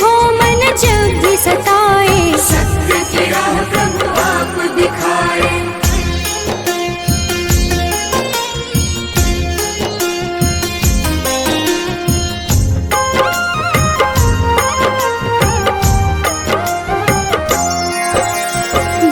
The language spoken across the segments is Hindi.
हो मन जब भी सताए, सत्य की राह प्रभु आप दिखाए।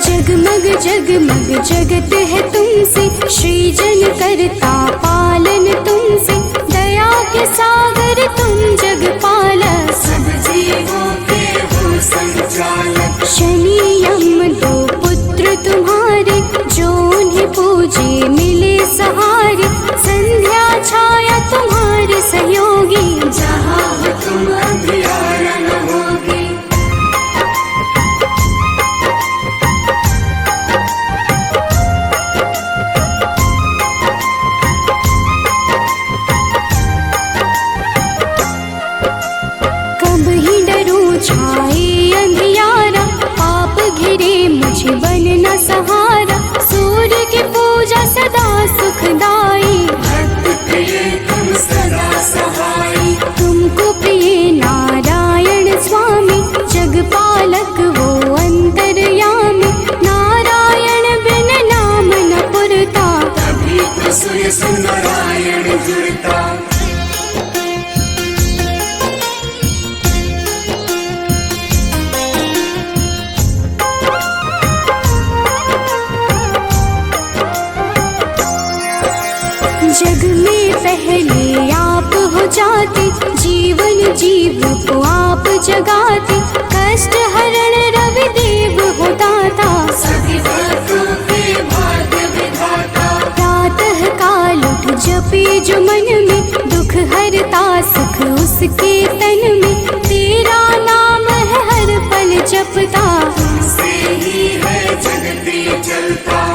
जगमग जगमग जगत है तुमसे, सृजन करता पालन तुमसे, दया के सागर तुम जगपालक, सब जीवों के हो संचालक। शनि यम दो पुत्र तुम्हारे, जो उन्हें पूजे मिले सहारे, संध्या छाया तुम्हारे सहयोगी, जहाँ हो तुम अंधियारा न होगी। छाए अंधियारा, पाप घिरे मुझे बनना सहारा, सूर्य की पूजा सदा सुखदाई, भक्त प्रिय तुम सदा सहाई। तुमको प्रिय नारायण स्वामी, जगपालक वो अंतर्यामी, नारायण बिन नाम न पुरता, तभी तो सूर्य से नारायण जुड़ता। जग में पहले आप हो जाते, जीवन जीव को आप जगाते, कष्ट हरण रवि देव हो दाता, सभी भक्तों के भाग्य विधाता। प्रातः काल उठ जपे जो मन में, दुख हरता सुख उसके तन में, तेरा नाम है हर पल जपता, तुमसे ही है जगती चलता।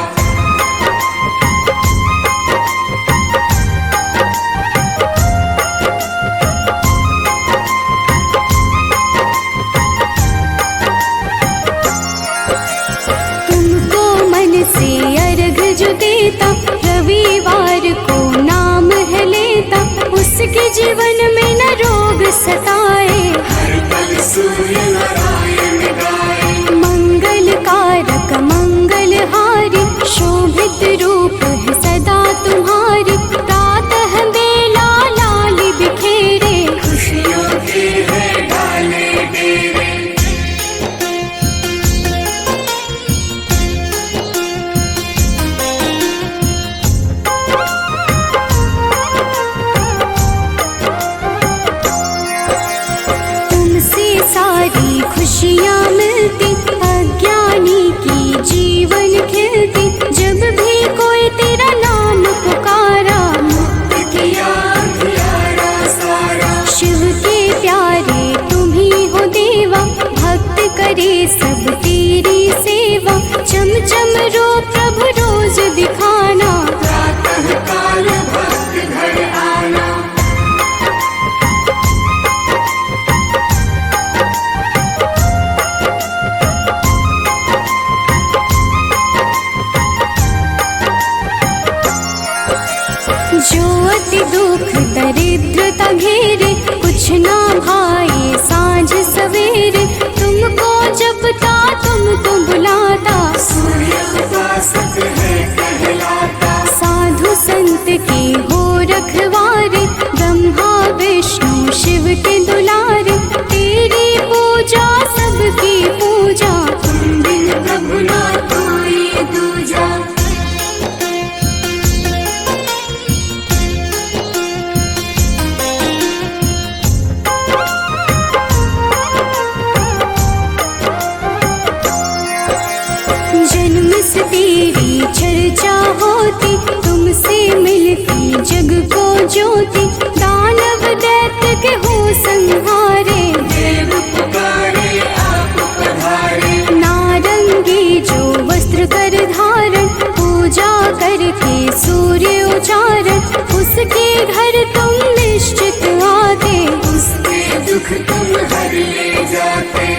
से अर्घ जो देता, रविवार को नाम है लेता, उसके जीवन में न रोग सताए, हर पल सूर्य नारायण गाए। मंगल कारक मंगलहारी, शोभित रूप है सदा तुम्हारी, प्रातः बेला लाल बिखेरे, खुशियों के है डाले डेरे। सारी खुशियाँ मिलती, अज्ञानी की जीवन खिलती, जब भी कोई तेरा नाम पुकारा, मुक्त किया अंधियारा सारा। शिव के प्यारे तुम ही हो देवा, भक्त करे सब तेरी सेवा, चम चम रो प्रभु रोज दिखाना, प्रातः काल भक्त घर आना। जो अति दुख दरिद्रता घेरे, कुछ ना भाई सांझ सवेरे, तुमको जपता तुमको बुलाता, सूर्य उपासक है कहलाता। साधु संत के हो रखवारे, ब्रह्मा विष्णु शिव के दुलारे, तेरी पूजा सबकी पूजा, तुम बिन प्रभु ना कोई दूजा। जन्म से तेरी चर्चा होती, तुमसे मिलती जग को ज्योति, दानव दैत्य के हो संहारे, देव पुकारे आप पधारे। नारंगी जो वस्त्र कर धारण, पूजा करके सूर्य उचारण, उसके घर तुम निश्चित आते, उसके दुख तुम हर ले जाते।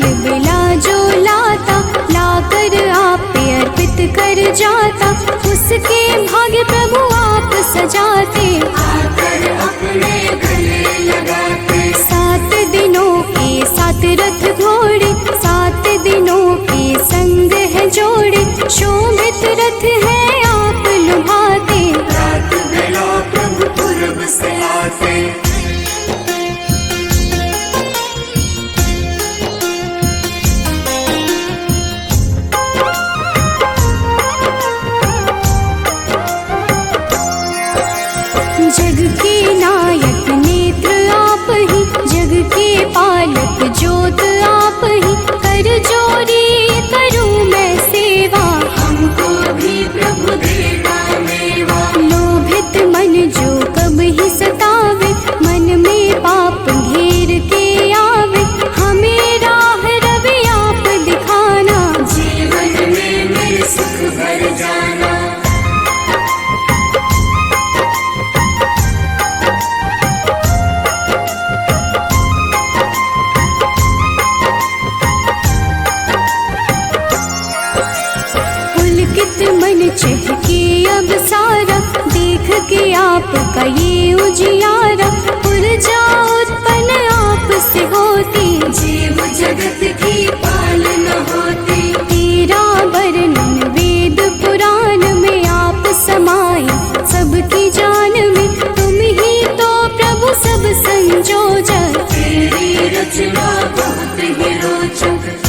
फूल बेला जो लाता, लाकर आप पे अर्पित कर जाता, उसके भाग्य प्रभु आप सजाते, आकर अपने गले लगाते। 7 दिनों के 7 रथ घोड़े, 7 दिनों के संग है जोड़े, शोभित रथ है आप लुभाते, रात बेला प्रभु पूरब से आते। जग के नायक नेत्र आप ही, जग के पालक ज्योत आप ही, कर जोरी करूं मैं सेवा, हमको भी प्रभु देगा मेवा। लोभित मन जो कब ही सतावे, मन में पाप घेर के आवे, हमें राह रवि आप दिखाना, जीवन में मेरे सुख भर जाना। पुलकित मन चहके अब सारा, देख के आपका ये उजियारा, ऊर्जा उत्पन्न आप से होती, जीव जगत की पालना होती। तेरा वर्णन वेद पुराण में आप समाए, सबकी जान में तुम ही तो प्रभु सब संजोजक, तेरी रचना बहुत ही रोचक।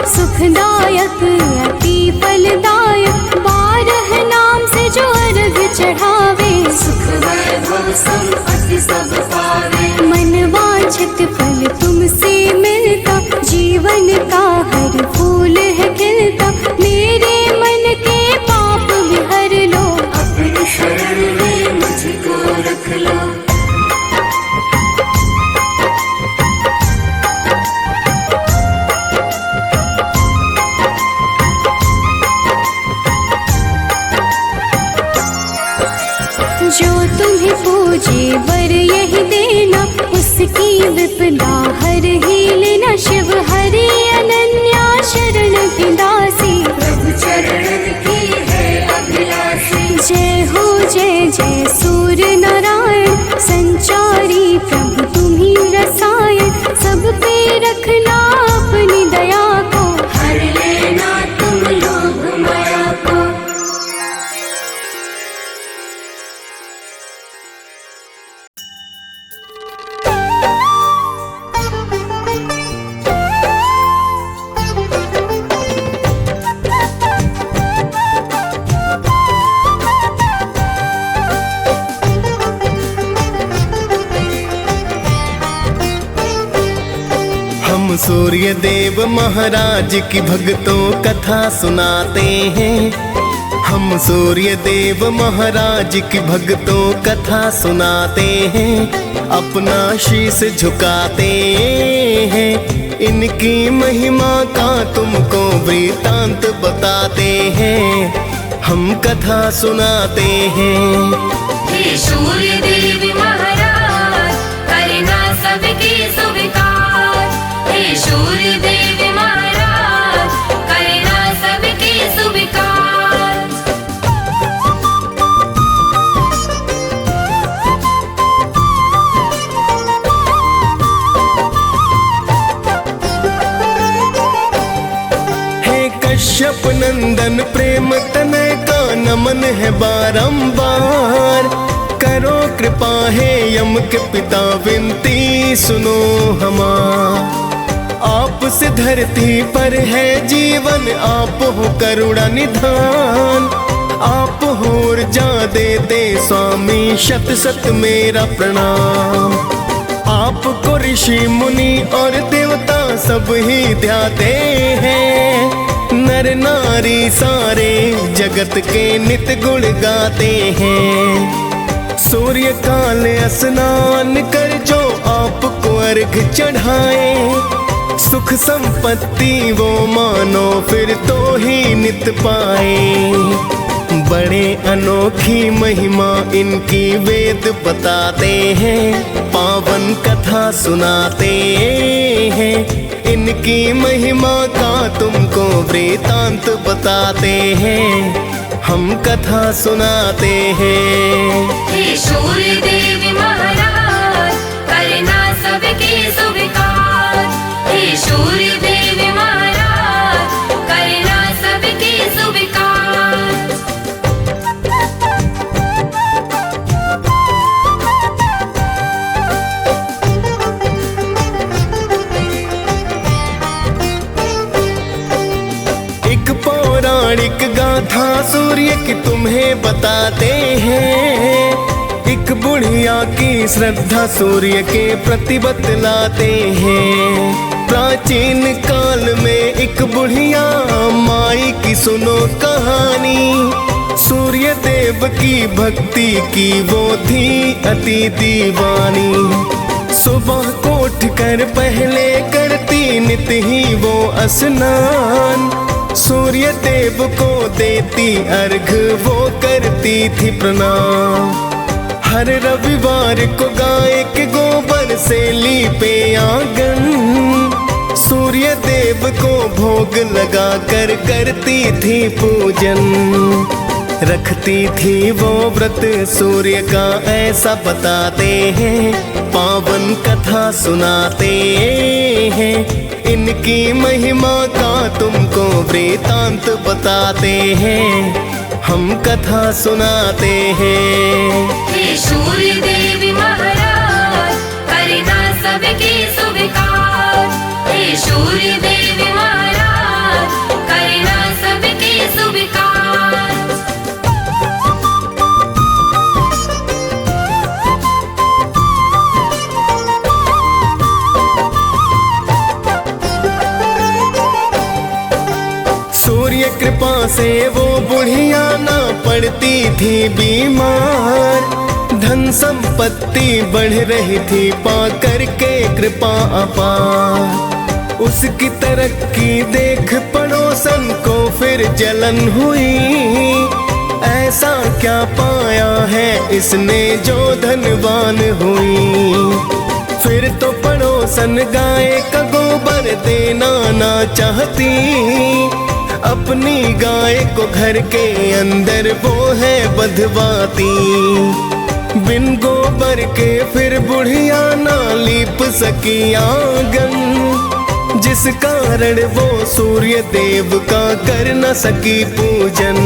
सुखदायक अति फलदायक, 12 नाम से जो अर्घ चढ़ावे, सुख वैभव संपत्ति सब पावे। मन वांछित फल तुमसे मिलता, जीवन का हर फूल है खिलता, मेरे मन के पाप भी हर लो, अपनी शरण में मुझको रख लो। जो तुम्हें पूजे वर यही देना, उसकी विपदा हर ही लेना, शिव हरि अनन्या शरण की दासी, प्रभु चरणन की है अभिलाषी। जय हो जय जय सूर्य नारायण, संचारी प्रभु तुम्ही रसायन, सब पे रखना अपनी दया को, हर लेना तुम लोग माया को। हम सूर्य देव महाराज की भक्तों कथा सुनाते हैं, हम सूर्य देव महाराज की भक्तों कथा सुनाते हैं, अपना शीश झुकाते हैं, इनकी महिमा का तुमको वृतांत बताते हैं, हम कथा सुनाते हैं। हे सूर्य देव महाराज, करना सबकी स्वीकार। हे सूर्य देव महाराज, करना सबकी स्वीकार। हे कश्यप नंदन प्रेम तनय का नमन है बारंबार, करो कृपा है यम के पिता विनती सुनो हमार। आपसे धरती पर है जीवन, आप हो करुणा निधान, आप हो ऊर्जा देते स्वामी, शत शत मेरा प्रणाम। आपको ऋषि मुनि और देवता सब ही ध्याते हैं, नर नारी सारे जगत के नित गुण गाते हैं। सूर्य काल स्नान कर जो आपको अर्घ चढ़ाए, संपत्ति वो मानो फिर तो ही नित पाए। बड़े अनोखी महिमा इनकी वेद बताते हैं, पावन कथा सुनाते हैं। इनकी महिमा का तुमको वृतांत बताते हैं, हम कथा सुनाते हैं। हे सूर्य देव महाराज करना सबके स्वीकार। हे सूर्य देव महाराज करना सबके स्वीकार। एक पौराणिक गाथा सूर्य की तुम्हें बताते हैं। एक बुढ़िया की श्रद्धा सूर्य के प्रति बतलाते हैं। प्राचीन काल में एक बुढ़िया माई की सुनो कहानी। सूर्य देव की भक्ति की वो थी अति दीवानी। सुबह को उठकर पहले करती नित ही वो स्नान। सूर्य देव को देती अर्घ वो करती थी प्रणाम। हर रविवार को गाय के गोबर से लीपे आंगन। सूर्य देव को भोग लगा कर करती थी पूजन। रखती थी वो व्रत सूर्य का ऐसा बताते हैं, पावन कथा सुनाते हैं। इनकी महिमा का तुमको वृतांत बताते हैं, हम कथा सुनाते हैं। हे सूर्य देव महाराज करना सबके स्वीकार। हे सूर्य देव महाराज करना सबके स्वीकार। सूर्य कृपा से वो बुढ़िया ना पड़ती थी बीमार। धन संपत्ति बढ़ रही थी पाकर के कृपा अपार। उसकी तरक्की देख पड़ोसन को फिर जलन हुई। ऐसा क्या पाया है इसने जो धनवान हुई। फिर तो पड़ोसन गाय का गोबर देना ना चाहती। अपनी गाय को घर के अंदर वो है बंधवाती। बिन गोबर के फिर बुढ़िया ना लीप सकी आंगन। जिस कारण वो सूर्य देव का कर न सकी पूजन।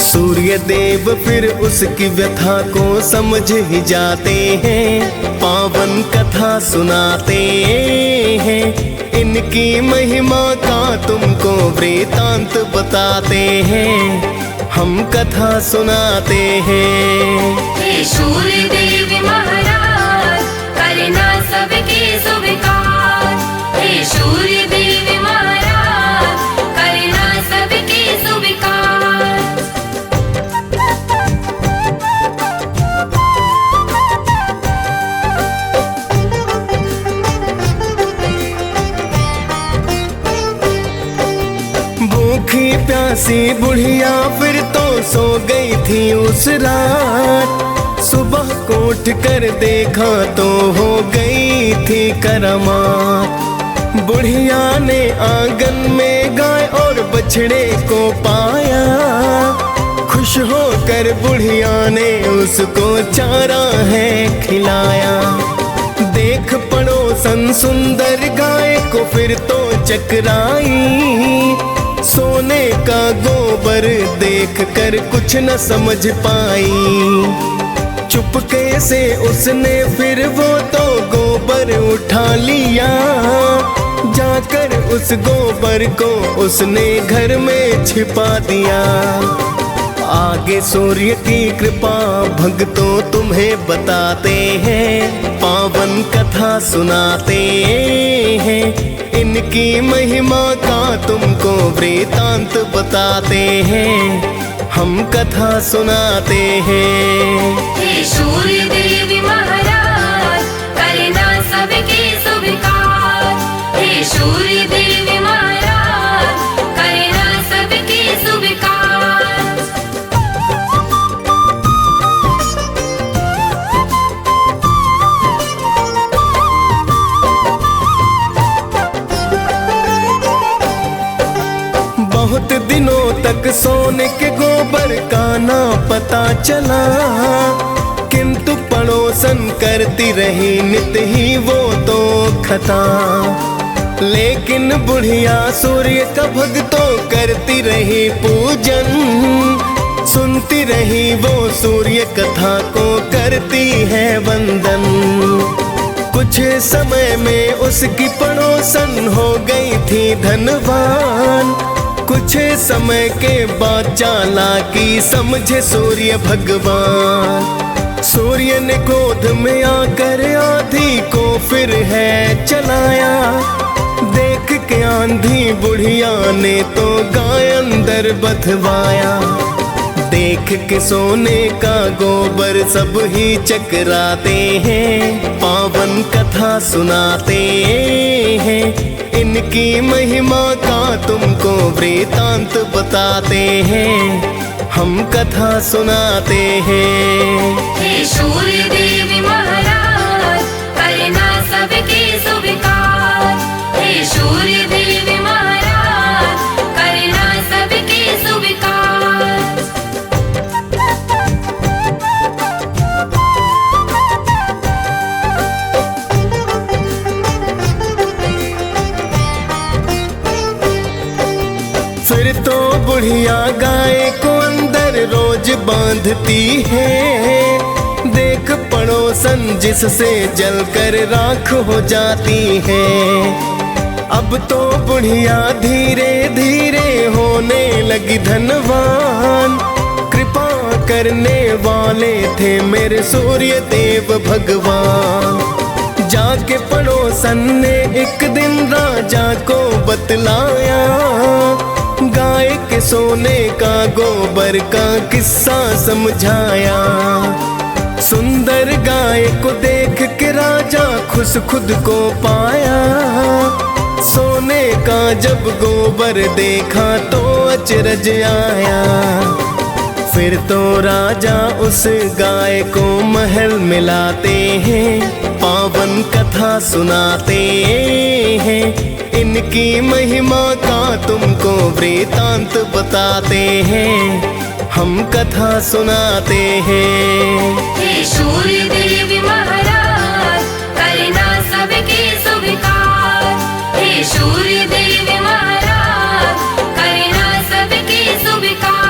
सूर्य देव फिर उसकी व्यथा को समझ ही जाते हैं, पावन कथा सुनाते हैं। इनकी महिमा का तुमको वृतांत बताते हैं, हम कथा सुनाते हैं। हे सूर्य देव महाराज करना सबके स्वीकार। हे सूर्य देव महाराज करना सबके स्वीकार। भूखी प्यासी बुढ़िया फिर तो सो गई थी उस रात। सुबह को उठ कर देखा तो हो गई थी करामात। बुढ़िया ने आंगन में गाय और बछड़े को पाया। खुश होकर बुढ़िया ने उसको चारा है खिलाया। देख पड़ोसन सुंदर गाय को फिर तो चकराई। सोने का गोबर देख कर कुछ न समझ पाई। चुपके से उसने फिर वो तो गोबर उठा लिया। जाकर उस गोबर को उसने घर में छिपा दिया। आगे सूर्य की कृपा भक्तों तुम्हें बताते हैं, पावन कथा सुनाते हैं। इनकी महिमा का तुमको वृतांत बताते हैं, हम कथा सुनाते हैं। हे सूर्य देव महाराज करना सबके स्वीकार। हे हे सूर्य देव महाराज करना सबके सुविकार। बहुत दिनों तक सोने के गोबर का ना पता चला, किंतु पड़ोसन करती रही नित ही वो तो खता। लेकिन बुढ़िया सूर्य का भक्तों करती रही पूजन, सुनती रही वो सूर्य कथा को करती है वंदन। कुछ समय में उसकी पड़ोसन हो गई थी धनवान, कुछ समय के बाद चालाकी समझे सूर्य भगवान। सूर्य ने क्रोध में आकर आंधी को फिर है चलाया, देख के आंधी बुढ़िया ने तो गाय अंदर बधवाया। देख के सोने का गोबर सब ही चकराते हैं, पावन कथा सुनाते हैं। इनकी महिमा का तुमको वृतांत बताते हैं, हम कथा सुनाते हैं। हे सूर्य देव महाराज करना सबके सुविकार। हे सूर्य देव महाराज करना सबके सुविकार। फिर तो बुढ़िया गाय को अंदर रोज बांधती है, देख पड़ोसन जिससे जलकर राख हो जाती है। अब तो बुढ़िया धीरे धीरे होने लगी धनवान, कृपा करने वाले थे मेरे सूर्य देव भगवान। जाके पड़ोसन ने एक दिन राजा को बतलाया, गाय के सोने का गोबर का किस्सा समझाया। सुंदर गाय को देख के राजा खुश खुद को पाया, सोने का जब गोबर देखा तो अचरज आया। फिर तो राजा उस गाय को महल मिलाते हैं, पावन कथा सुनाते हैं। इनकी महिमा का तुमको वृतांत बताते हैं, हम कथा सुनाते हैं। हे सूर्य देव महाराज करना सबके सुविकार। हे सूर्य देव महाराज करना सबके सुविकार।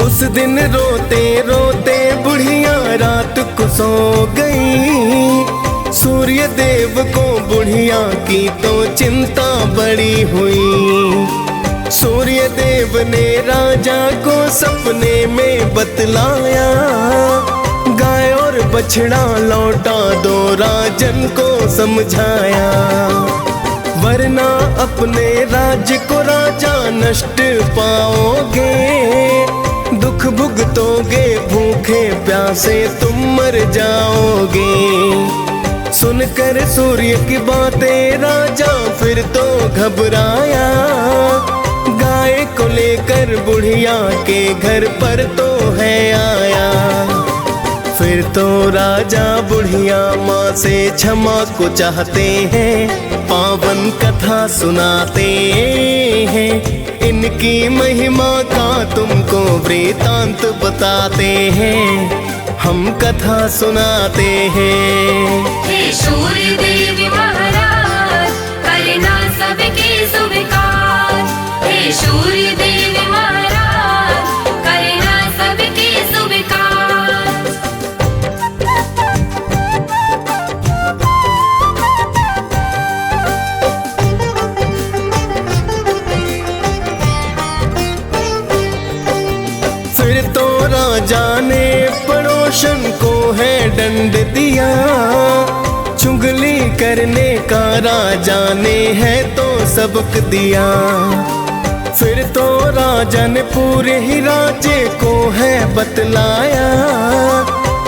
उस दिन रोते रोते बुढ़िया रात को सो गई। सूर्य देव को बुढ़िया की तो चिंता बड़ी हुई। सूर्य देव ने राजा को सपने में बतलाया, गाय और बछड़ा लौटा दो राजन को समझाया, वरना अपने राज्य को राजा नष्ट पाओगे। दुख भुगतोगे, भूखे प्यासे तुम मर जाओगे। सुनकर सूर्य की बातें राजा फिर तो घबराया, गाय को लेकर बुढ़िया के घर पर तो है आया। फिर तो राजा बुढ़िया माँ से क्षमा को चाहते हैं, पावन कथा सुनाते हैं। इनकी महिमा का तुमको वृतांत बताते हैं, हम कथा सुनाते हैं। हे सूर्य देव महाराज करना सबके सुविकार। हे सूर्य देव महाराज करना सबके सुविकार। फिर तो राजा ने पड़ोसन को है दंड दिया, चुगली करने का राजा ने है तो सबक दिया। फिर तो राजा ने पूरे ही राज्य को है बतलाया,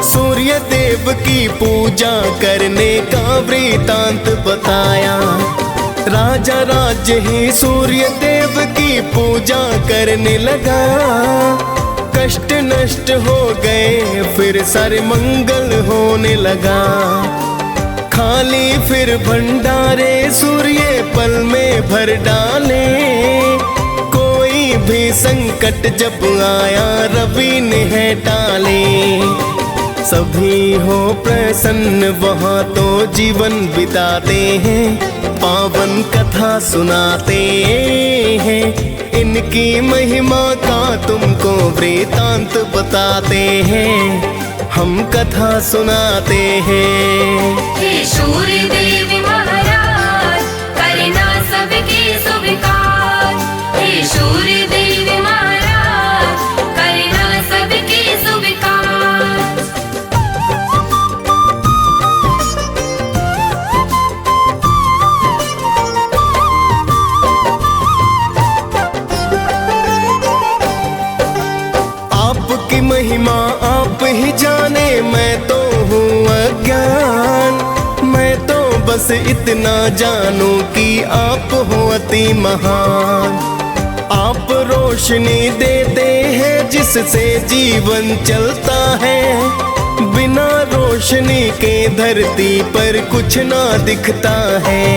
सूर्य देव की पूजा करने का वृतांत बताया। राजा राज्य ही सूर्य देव की पूजा करने लगा, कष्ट नष्ट हो गए फिर सारे मंगल होने लगा। खाली फिर भंडारे सूर्य पल में भर डाले, कोई भी संकट जब आया रवि ने है टाले। सभी हो प्रसन्न वहाँ तो जीवन बिताते हैं, पावन कथा सुनाते हैं, इनकी महिमा का तुमको वृतांत बताते हैं, हम कथा सुनाते हैं। हे सूर्य देव महाराज करना सबके स्वीकार, हे सूर्य देव महाराज करना सबके स्वीकार। आपकी महिमा आप ही जाने, मैं तो हूँ अज्ञान। मैं तो बस इतना जानूं कि आप हो अति महान। आप रोशनी देते हैं जिससे जीवन चलता है, बिना रोशनी के धरती पर कुछ ना दिखता है।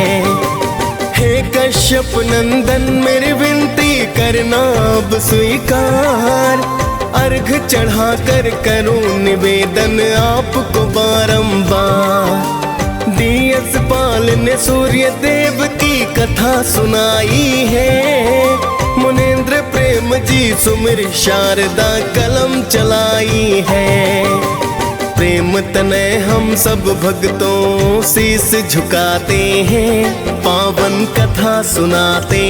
हे कश्यप नंदन मेरी विनती करना अब स्वीकार, अर्घ चढ़ा कर करूं निवेदन आपको बारंबार। दियस पाल ने सूर्य देव की कथा सुनाई है, मुनेन्द्र प्रेम जी सुमिर शारदा कलम चलाई है। प्रेम तनय हम सब भक्तों शीस झुकाते हैं, पावन कथा सुनाते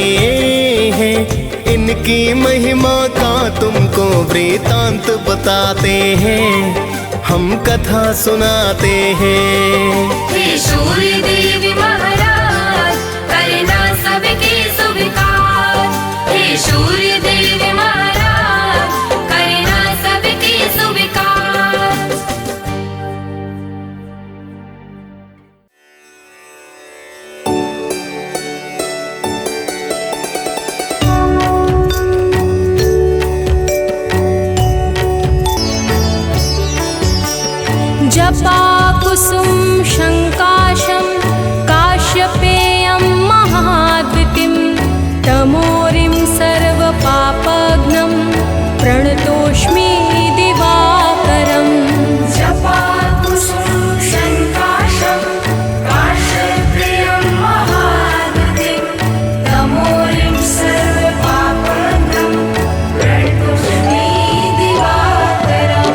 हैं, इनकी महिमा का तुमको वृतांत बताते हैं, हम कथा सुनाते हैं। हे सूर्य देव महाराज करना सबके स्वीकार, हे सूर्य देव महाराज करना सबके स्वीकार। जपाकुसुम शङ्काशं काश्यपेयं महाद्युतिं, तमोरिं सर्वपापघ्नं प्रणतोऽस्मि दिवाकरम्। जपाकुसुम शङ्काशं काश्यपेयं महाद्युतिं, तमोरिं सर्वपापघ्नं प्रणतोऽस्मि दिवाकरम्।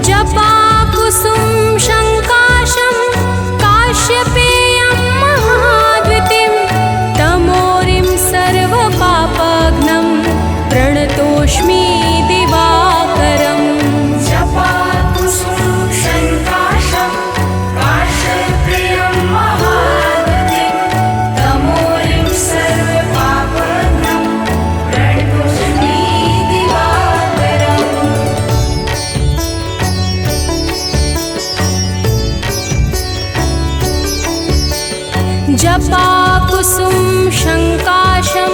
जपाकुसुम शङ्काशं काश्यपेयं महाद्युतिं, तमोरिं सर्वपापघ्नं प्रणतोऽस्मि दिवाकरम्। जपाकुसुम शङ्काशं काश्यपेयं महाद्युतिं, तमोरिं सर्वपापघ्नं प्रणतोऽस्मि दिवाकरम्। जपाकुसुम शङ्काशं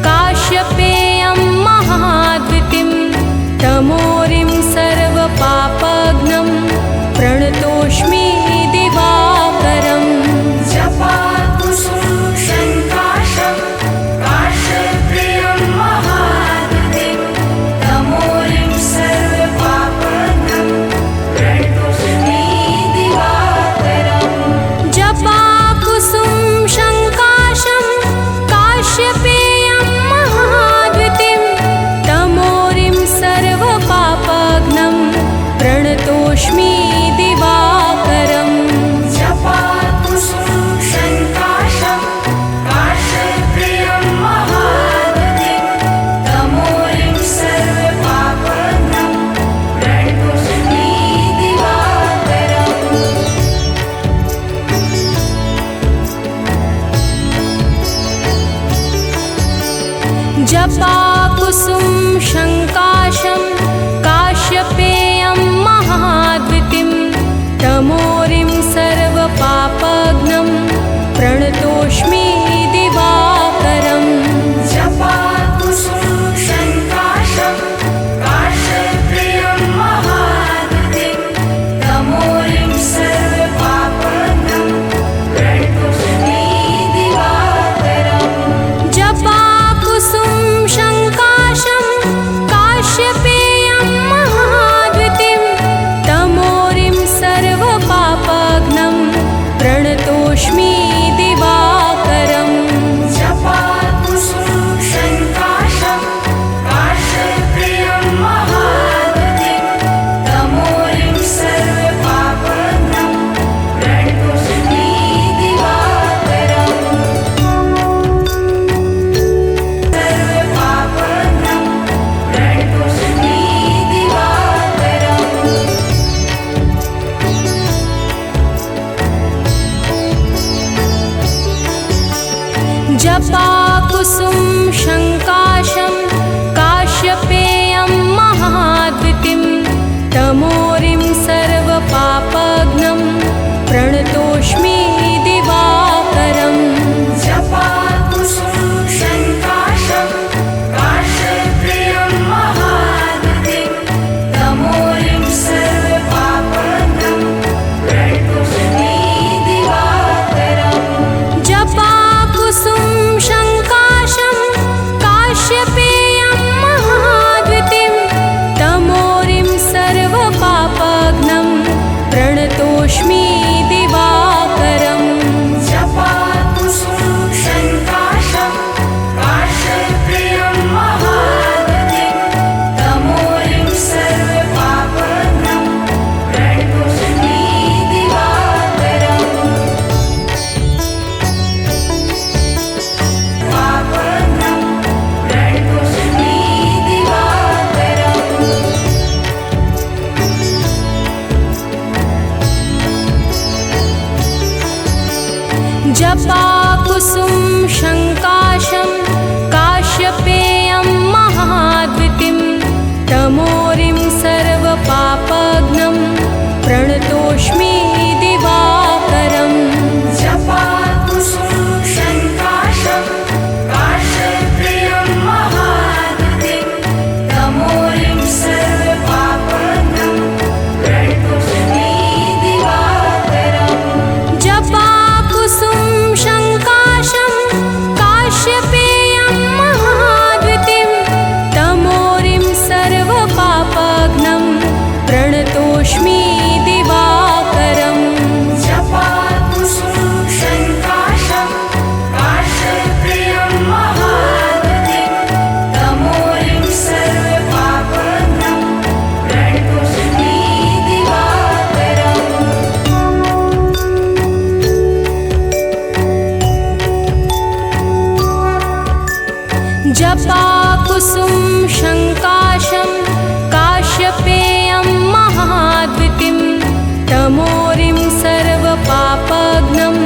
काश्यपेयं महाद्युतिं, तमोरिं सर्वपापघ्नं प्रणतोऽस्मि दिवाकरम्। जपाकुसुम शङ्काशं काश्यपेयं महाद्युतिं, तमोरिं सर्वपापघ्नं प्रणतोऽस्मि दिवाकरम्। जपाकुसुम शङ्काशं काश्यपेयं महाद्युतिं, तमोरिं सर्वपापघ्नं प्रणतोऽस्मि दिवाकरम्। जपाकुसुम शङ्काशं काश्यपेयं महाद्युतिं, तमोरिं सर्वपापघ्नं प्रणतोऽस्मि दिवाकरम्। जपा जपाकुसुम शङ्काशं काश्यपेयं महाद्वितिं तमोरिं सर्वपापघ्नं प्रणतोऽस्मि दिवाकरम् जपाकुसुम शङ्काशं काश्यपेयं महाद्वितिं तमोरिं सर्वपापघ्नं प्रणतोऽस्मि दिवाकरम् जपाकुसुम शङ्काशं काश्यपेयं महाद्वितिं तमोरिं सर्वपापघ्नं प्रणतोऽस्मि दिवाकरम् जपाकुसुम शङ्काशं काश्यपेयं महाद्वितिं तमोरिं सर्वपापघ्नं प्रणतोऽस्मि दिवाकरम् सर्वपापघ्नं प्रणतोऽस्मि दिवाकरम् जपाकुसुम शङ्काशं काश्यपेयं महाद्वितिं तमोरिं सर्वपापघ्नं प्रणतोऽस्मि दिवाकरम् जपाकुसुम शङ्काशं काश्यपेयं महाद्वितिं तमोरिं सर्वपापघ्नं प्रणतोऽस्मि दिवाकरम् जपाकुसुम शङ्काशं काश्यपेयं महाद्वितिं तमोरिं सर्वपापघ्नं प्रणतोऽस्मि दिवाकरम् जपाकुसुम शङ्काशं काश्यपेयं महाद्वितिं तमोरिं सर्वपापघ्नं प्रणतोऽस्मि दिवाकरम् पापघ्नं प्रणतोऽस्मि दिवाकरम् जपाकुसुम शङ्काशं काश्यपेयं महाद्वितिं तमोरिं सर्वपापघ्नं प्रणतोऽस्मि दिवाकरम् जपाकुसुम शङ्काशं काश्यपेयं महाद्वितिं तमोरिं सर्वपापघ्नं प्रणतोऽस्मि दिवाकरम् जपाकुसुम शङ्काशं काश्यपेयं महाद्वितिं तमोरिं सर्वपापघ्नं प्रणतोऽस्मि दिवाकरम् जपाकुसुम शङ्काशं काश्यपेयं महाद्वितिं तमोरिं सर्वपापघ्नं प्रणतोऽस्मि दिवाकरम् जपाकुसुम शङ्काशं काश्यपेयं महाद्वितिं तमोरिं सर्वपापघ्नं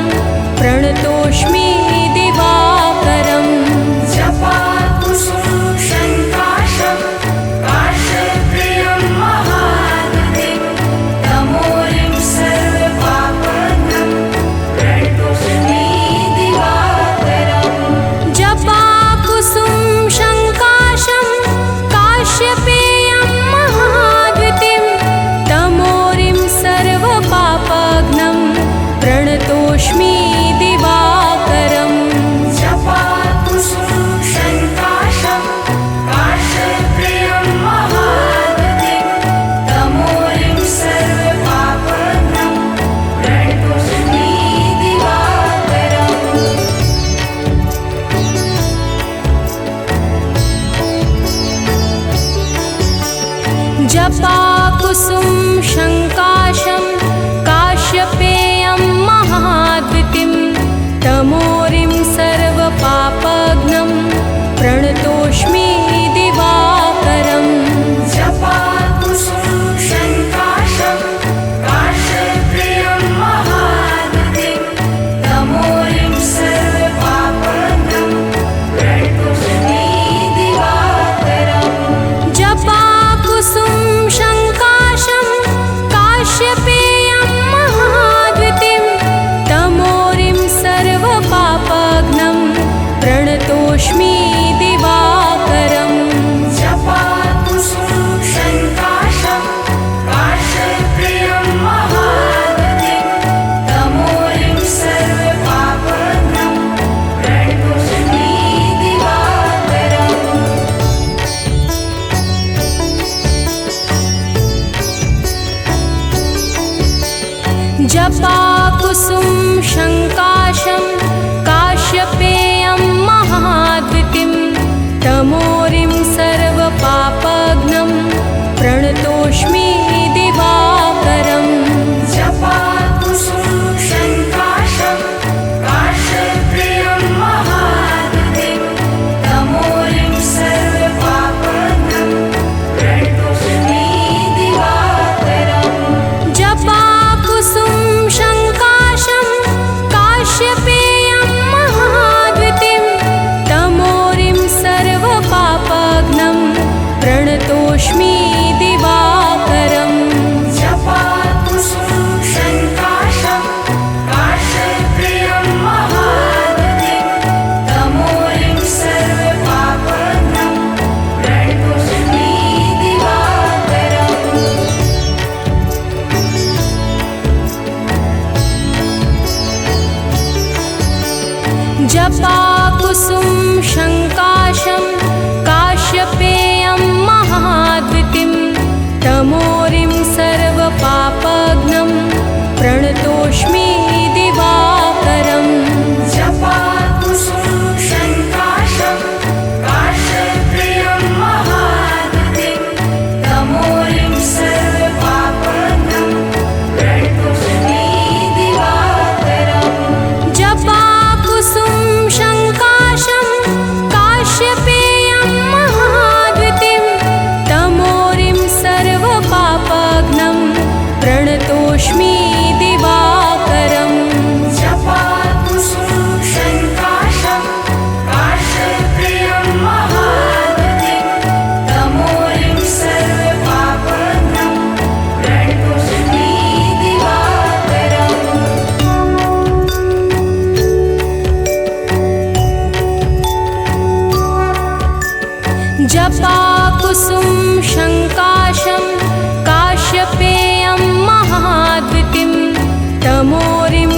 प्रणतोऽस्मि दिवाकरम् जपाकुसुम शङ्काशं काश्यपेयं महाद्वितिं तमोरिं सर्वपापघ्नं प्रणतोऽस्मि दिवाकरम् जपाकुसुम शङ्काशं काश्यपेयं महाद्वितिं तमोरिं सर्वपापघ्नं प्रणतोऽस्मि दिवाकरम् जपाकुसुम शङ्काशं काश्यपेयं महाद्वितिं तमोरिं सर्वपापघ्नं प्रणतोऽस्मि दिवाकरम् जपाकुसुम शङ्काशं काश्यपेयं महाद्वितिं तमोरिं सर्वपापघ्नं प्रणतोऽस्मि दिवाकरम् जपाकुसुम शङ्काशं काश्यपेयं महाद्वितिं तमोरिं सर्वपापघ्नं प्रणतोऽस्मि दिवाकरम् जपाकुसुम शङ्काशं काश्यपेयं महाद्वितिं तमोरिं सर्वपापघ्नं प्रणतोऽस्मि दिवाकरम् जपाकुसुम शङ्काशं काश्यपेयं महाद्वितिं तमोरिं सर्वपापघ्नं प्रणतोऽस्मि दिवाकरम् जपाकुसुम शङ्काशं काश्यपेयं महाद्वितिं तमोरिं सर्वपापघ्नं प्रणतोऽस्मि दिवाकरम् जपाकुसुम शङ्काशं काश्यपेयं महाद्वितिं तमोरिं सर्वपापघ्नं प्रणतोऽस्मि दिवाकरम् जपाकुसुम शङ्काशं काश्यपेयं महाद्वितिं तमोरिं सर्वपापघ्नं प्रणतोऽस्मि दिवाकरम् जपाकुसुम शङ्काशं काश्यपेयं महाद्वितिं तमोरिं सर्वपापघ्नं प्रणतोऽस्मि दिवाकरम् जपाकुसुम शङ्काशं काश्यपेयं महाद्वितिं तमोरिं सर्वपापघ्नं प्रणतोऽस्मि दिवाकरम् जपाकुसुम शङ्काशं काश्यपेयं महाद्वितिं तमोरिं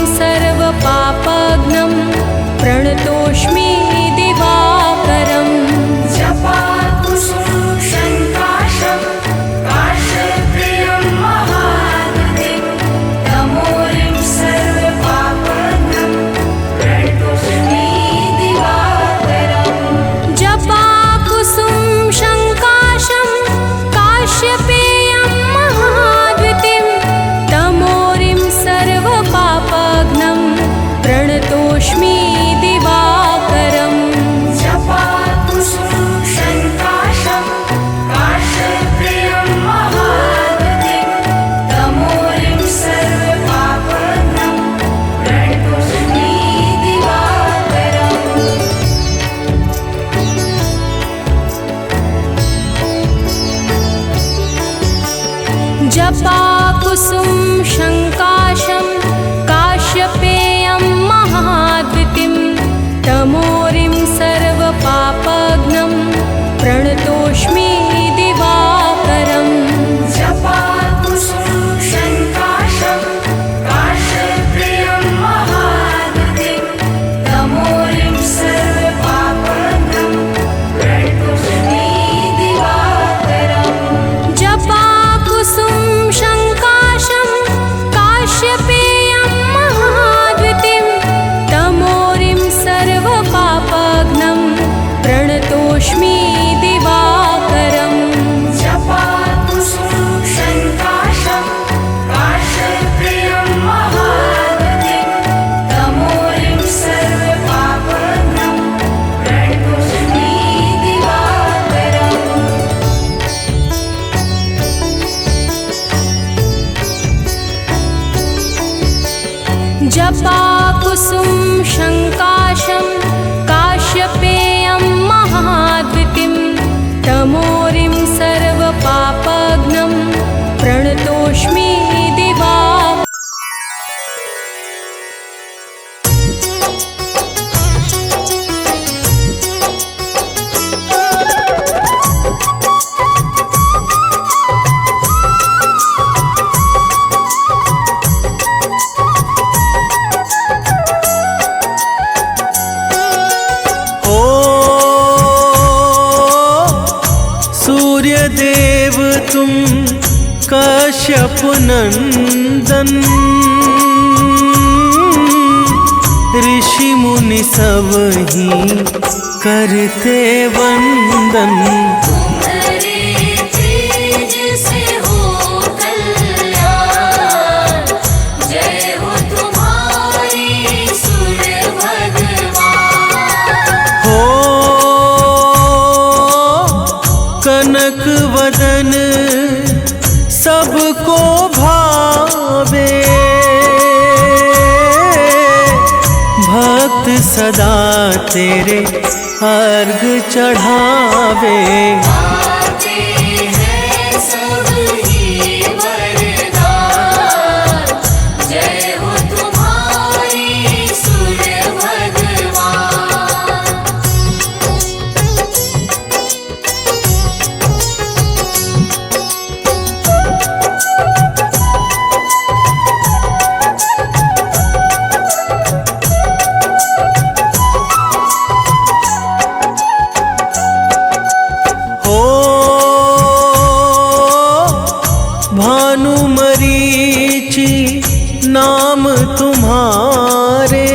सर्वपापघ्नं प्रणतोऽस्मि दिवाकरम् जपाकुसुम शङ्काशं काश्यपेयं महाद्वितिं तमोरिं सर्वपापघ्नं प्रणतोऽस्मि दिवाकरम् जपाकुसुम शङ्काशं काश्यपेयं महाद्वितिं तमोरिं सर्वपापघ्नं प्रणतोऽस्मि दिवाकरम् जपाकुसुम शङ्काशं काश्यपेयं महाद्वितिं तमोरिं सर्वपापघ्नं प्रणतोऽस्मि दिवाकरम् जपाकुसुम शङ्काशं काश्यपेयं महाद्वितिं तमोरिं सर्वपापघ्नं प्रणतोऽस्मि दिवाकरम् जपाकुसुम शङ्काशं काश्यपेयं महाद्वितिं तमोरिं सर्वपापघ्नं प्रणतोऽस्मि दिवाकरम् जपाकुसुम शङ्काशं काश्यपेयं महाद्वितिं तमोरिं सर्वपापघ्नं प्रणतोऽस्मि दिवाकरम् जपाकुसुम शङ्काशं काश्यपेयं महाद्वितिं तमोरिं सर्वपापघ्नं प्रणतोऽस्मि दिवाकरम् जपाकुसुम शङ्काशं काश्यपेयं महाद्वितिं तमोरिं सर्वपापघ्नं प्रणतोऽस्मि दिवाकरम् जपाकुसुम शङ्काशं काश्यपेयं महाद्वितिं तमोरिं सर्वपापघ्नं प्रणतोऽस्मि दिवाकरम् सूर्यदेव तुम काश्यप नंदन ऋषि मुनि सब ही करते वंदन। तुम्हारे तेज से हो कल्याण, जय हो तुम्हारी सूर्य भगवान। हो कनक वदन सबको भावे, भक्त सदा तेरे अर्घ चढ़ावे। आते हैं सब ही वरदान, जय हो तुम्हारी सूर्य भगवान। हो भानु मरीचि नाम तुम्हारे,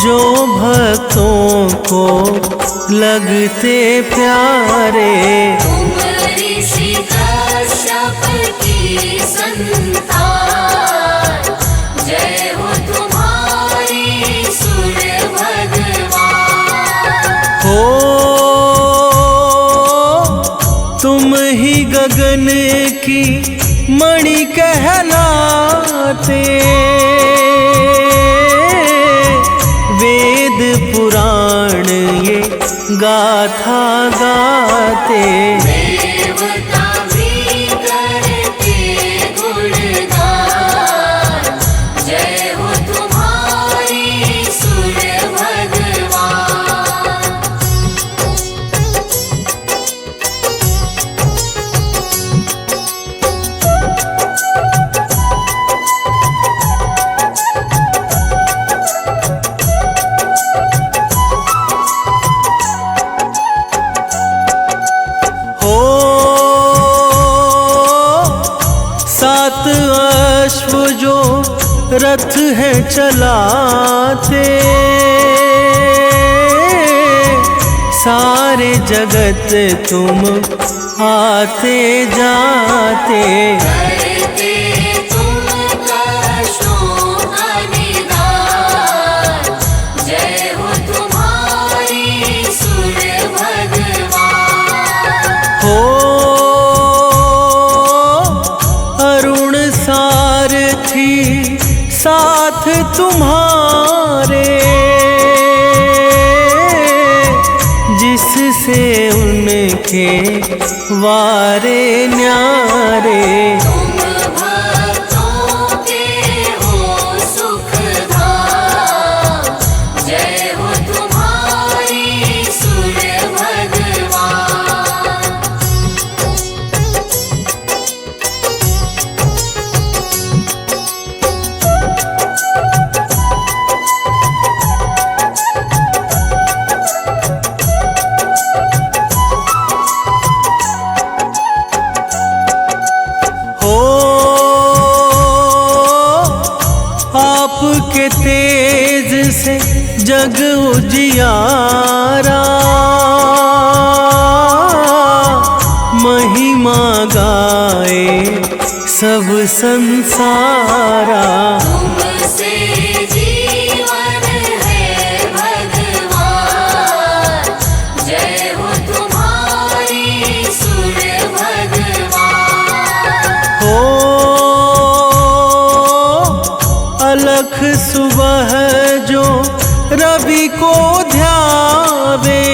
जो भक्तों को लगते प्यारे। तुम ऋषि कश्यप की संतान, जय हो तुम्हारी सूर्य भगवान। हो तुम ही गगन की मणि कहलाते, वेद पुराण ये गाथा गाते। देवता भी करते गुणगान, जय हो तुम्हारी सूर्य भगवान। हो सात अश्व जो रथ है चलाते, सारे जगत तुम आते जाते। करते तुम कष्टों का निदान, जय हो तुम्हारी सूर्य भगवान। हो अरुण सारथी साथ तुम्हारे, जिससे उनके वारे न्यारे। तुम भक्तों के हो सुखधाम, जय हो तुम्हारी सूर्य भगवान। हो आपके तेज से जग उजियारा, महिमा गाए सब संसारा। तुमसे जीवन है भगवान, जय हो तुम्हारी सूर्य भगवान। हो अलख सुबह जो रवि को ध्यावे,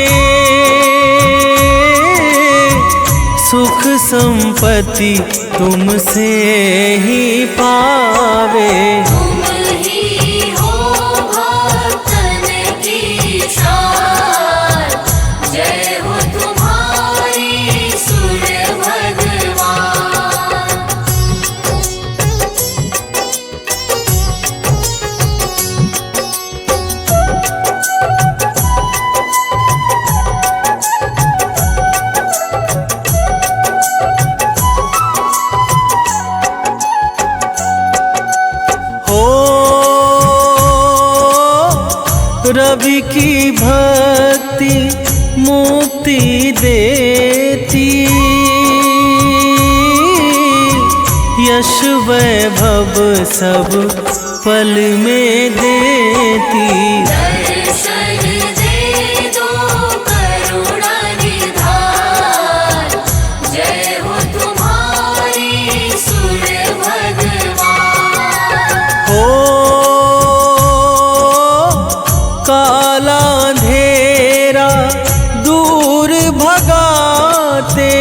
सुख संपत्ति तुमसे ही पावे। तुम ही हो भक्तन की शान, जय हो तुम्हारी सूर्य भगवान। हो मुक्ति देती, यश वैभव सब पल में देती। दर्शन दे दो करुणा निधान, जय हो तुम्हारी सूर्य भगवान। हो काला अंधेरा दूर भगाते,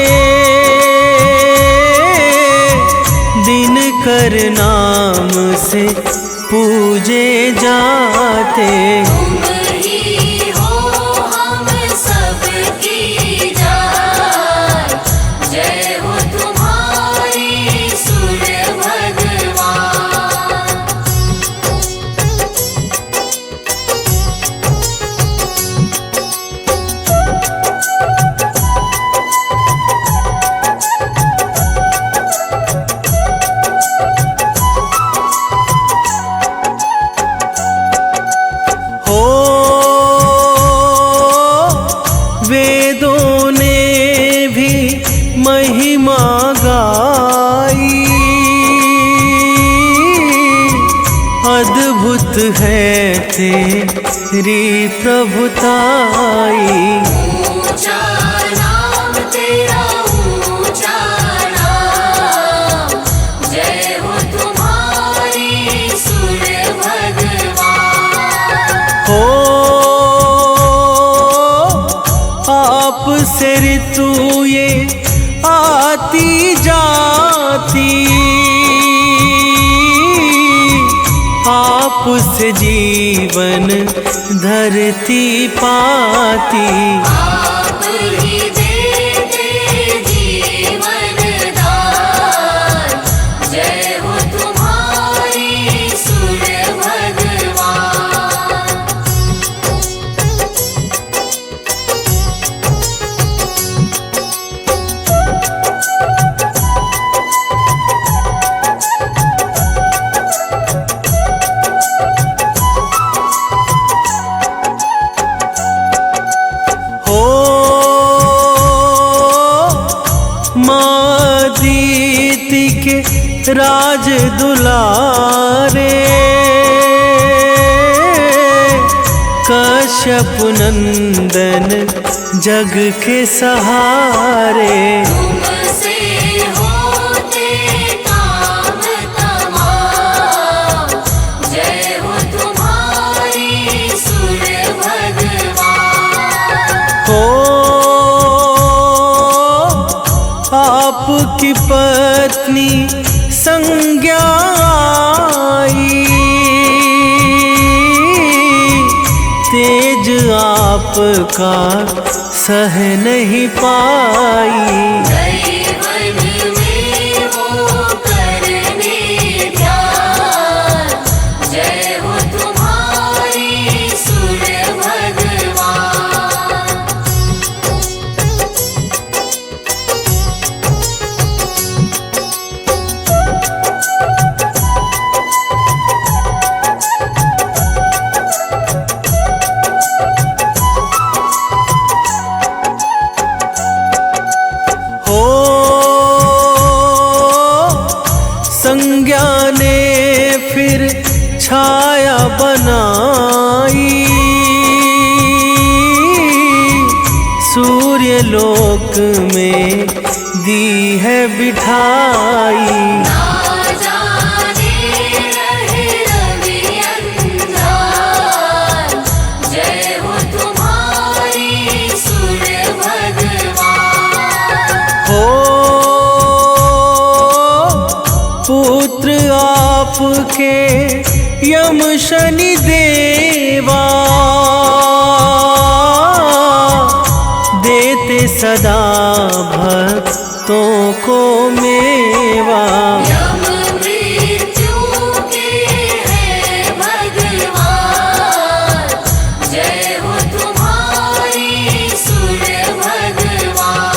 दिनकर नाम से पूजे जाते। तुम ही हो हम सबकी जान, जय हो तुम्हारी सूर्य भगवान। हो वेदों ने भी महिमा गाई, अद्भुत है तेरी प्रभुताई। ऊंचा नाम तेरा ऊंचा नाम, जय हो तुम्हारी सूर्य भगवान। हो आप से ऋतु ये आती जाती, आप से जीवन धरती पाती। आप ही देते जीवन दान, जय हो तुम्हारी सूर्य भगवान। हो माँ दीति के राज दुलारे, कश्यप नंदन जग के सहारे। तुमसे होते काम तमाम, जय हो तुम्हारी सूर्य भगवान। हो आपकी पत्नी संज्ञा आई, तेज आपका सह नहीं पाई। जीवन में वो करने ध्यान, जय हो तुम्हारी सूर्य भगवान। हो संज्ञा ने फिर छाया बनाई, सूर्य लोक में दी है बिठाई। ना जाने रहे रवि अंधार, जय हो तुम्हारी सूर्य भगवान। हो पुत्र आपके यम शनि देवा, देते सदा भक्तों को मेवा। यम मृत्यु के हैं भगवान, जय हो तुम्हारी सूर्य भगवान।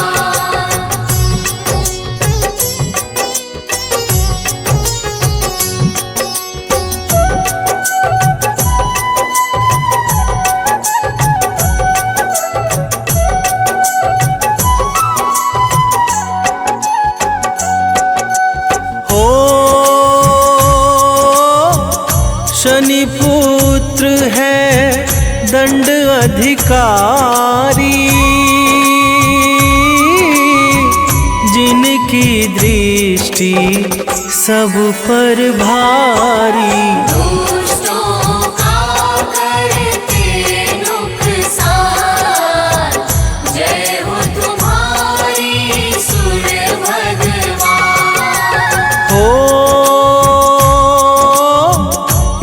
दंड अधिकारी, जिनकी दृष्टि सब पर भारी। दुष्टों का करते नुकसान, जय हो तुम्हारी सूर्य भगवान। हो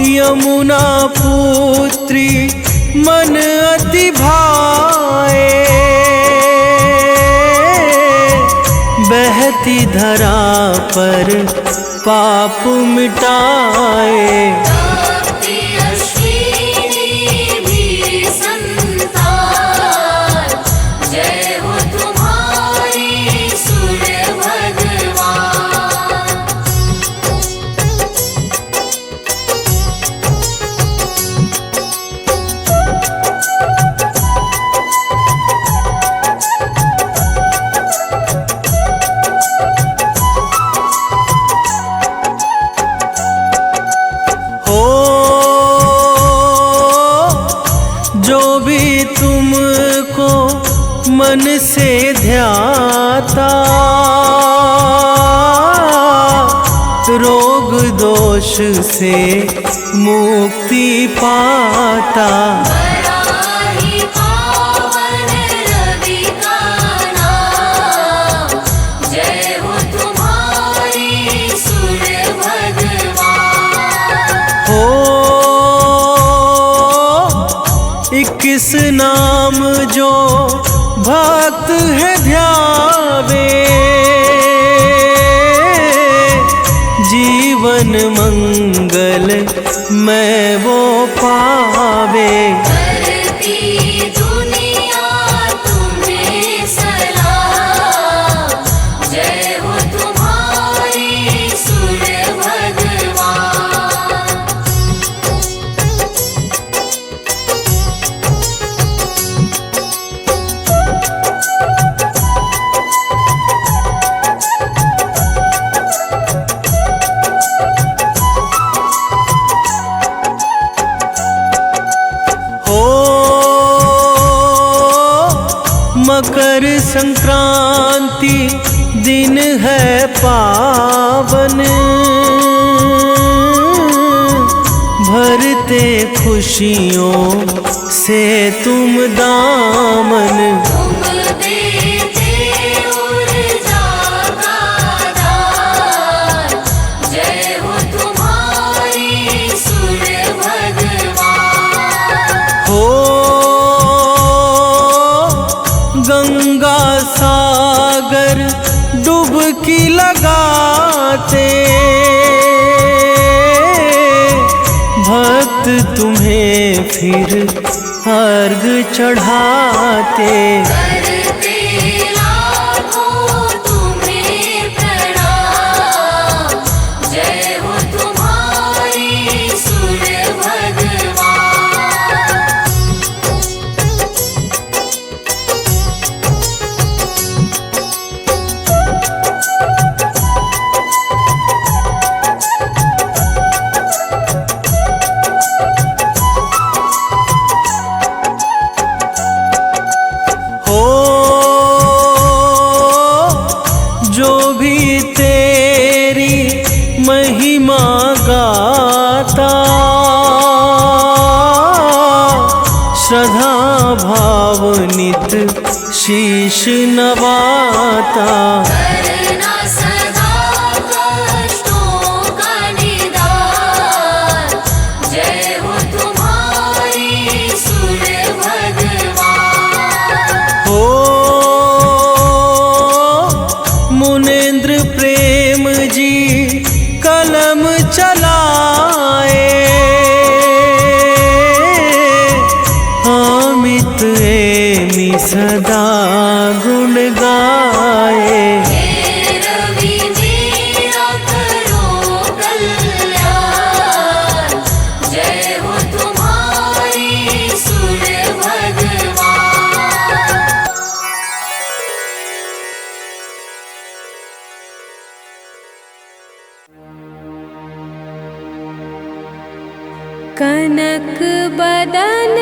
यमुना पुत्री मन अति भाए, बहती धरा पर पाप मिटाए। भक्ति अश्विनी भी संतान, जय हो तुम्हारी सूर्य भगवान। हो जो भी तुमको मन से ध्याता, रोग दोष से मुक्ति पाता। बड़ा ही पावन रवि का नाम, जय हो तुम्हारी सूर्य भगवान। हो 21 नाम जो भक्त है ध्यावे, जीवन मंगल मैं वो पावे। करती दुनिया तुम्हें सलाम, जय हो तुम्हारी सूर्य भगवान। हो मकर संक्रांति दिन है पावन, भरते खुशियों से तुम दामन। तुम देते ऊर्जा का दान, जय हो तुम्हारी सूर्य भगवान। हो गंगा सागर डुबकी लगाते, भक्त तुम्हें फिर अर्घ चढ़ाते। करते लाखों तुम्हें प्रणाम, जय हो तुम्हारी सूर्य भगवान। हो जो भी तेरी महिमा गाता, श्रद्धा भाव नित शीश नवाता। करना सदा कष्टों का निदान, जय हो तुम्हारी सूर्य भगवान। हो मुनेन्द्र प्रेम जी कलम चलाए, अमित एमि सदा गुण गाए। हे रवि मेरा करो कल्याण, जय हो तुम्हारी सूर्य भगवान। कनक बदन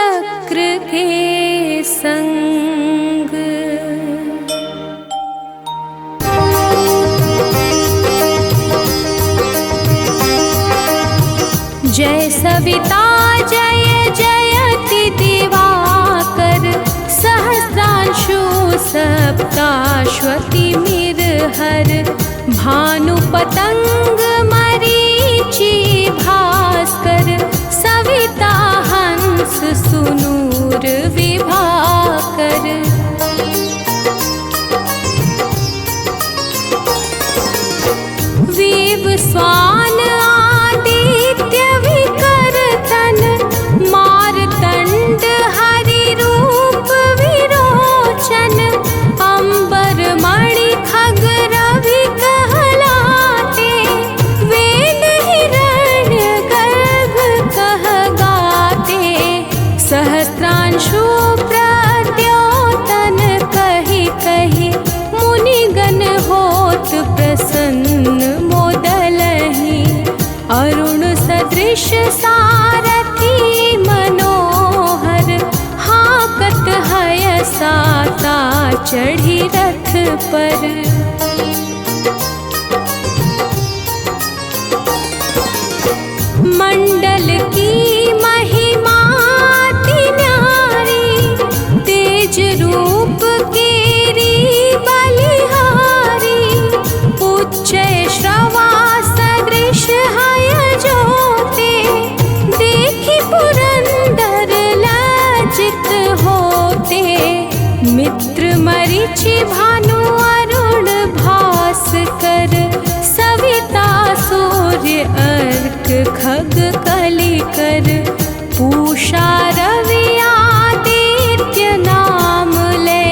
चक्र के संग। जय सविता जय जयति दिवाकर, सहस्रांशु सप्ताश्वति मिरहर, भानु पतंग मरीचि भास्कर, सविता हंस सुनूर विभाकर। विव स्वान आदित्य विकर्तन, मारतंड हरि रूप विरोचन, अंबर मणि खग रवि कहलाते, वेद हिरण्य गर्भ कह गाते, सहस्रांशु प्रद्योतन कहि कहि, मुनिगण होत प्रसन्न मोदलहि, अरुण सदृश सारथी मनोहर, हाकत है साता चढ़ी रथ पर। मंडल की महिमा अति न्यारी, तेज रूप केरी बलिहारी, उच्च श्रवा सदृश है ज्योति, देखी पुरंदर लज्जित होते, मित्र मरीचि भानु अरुण भास्कर, सविता सूर्य अर्क खग कलिकर, पूषा रवि आदित्य नाम ले,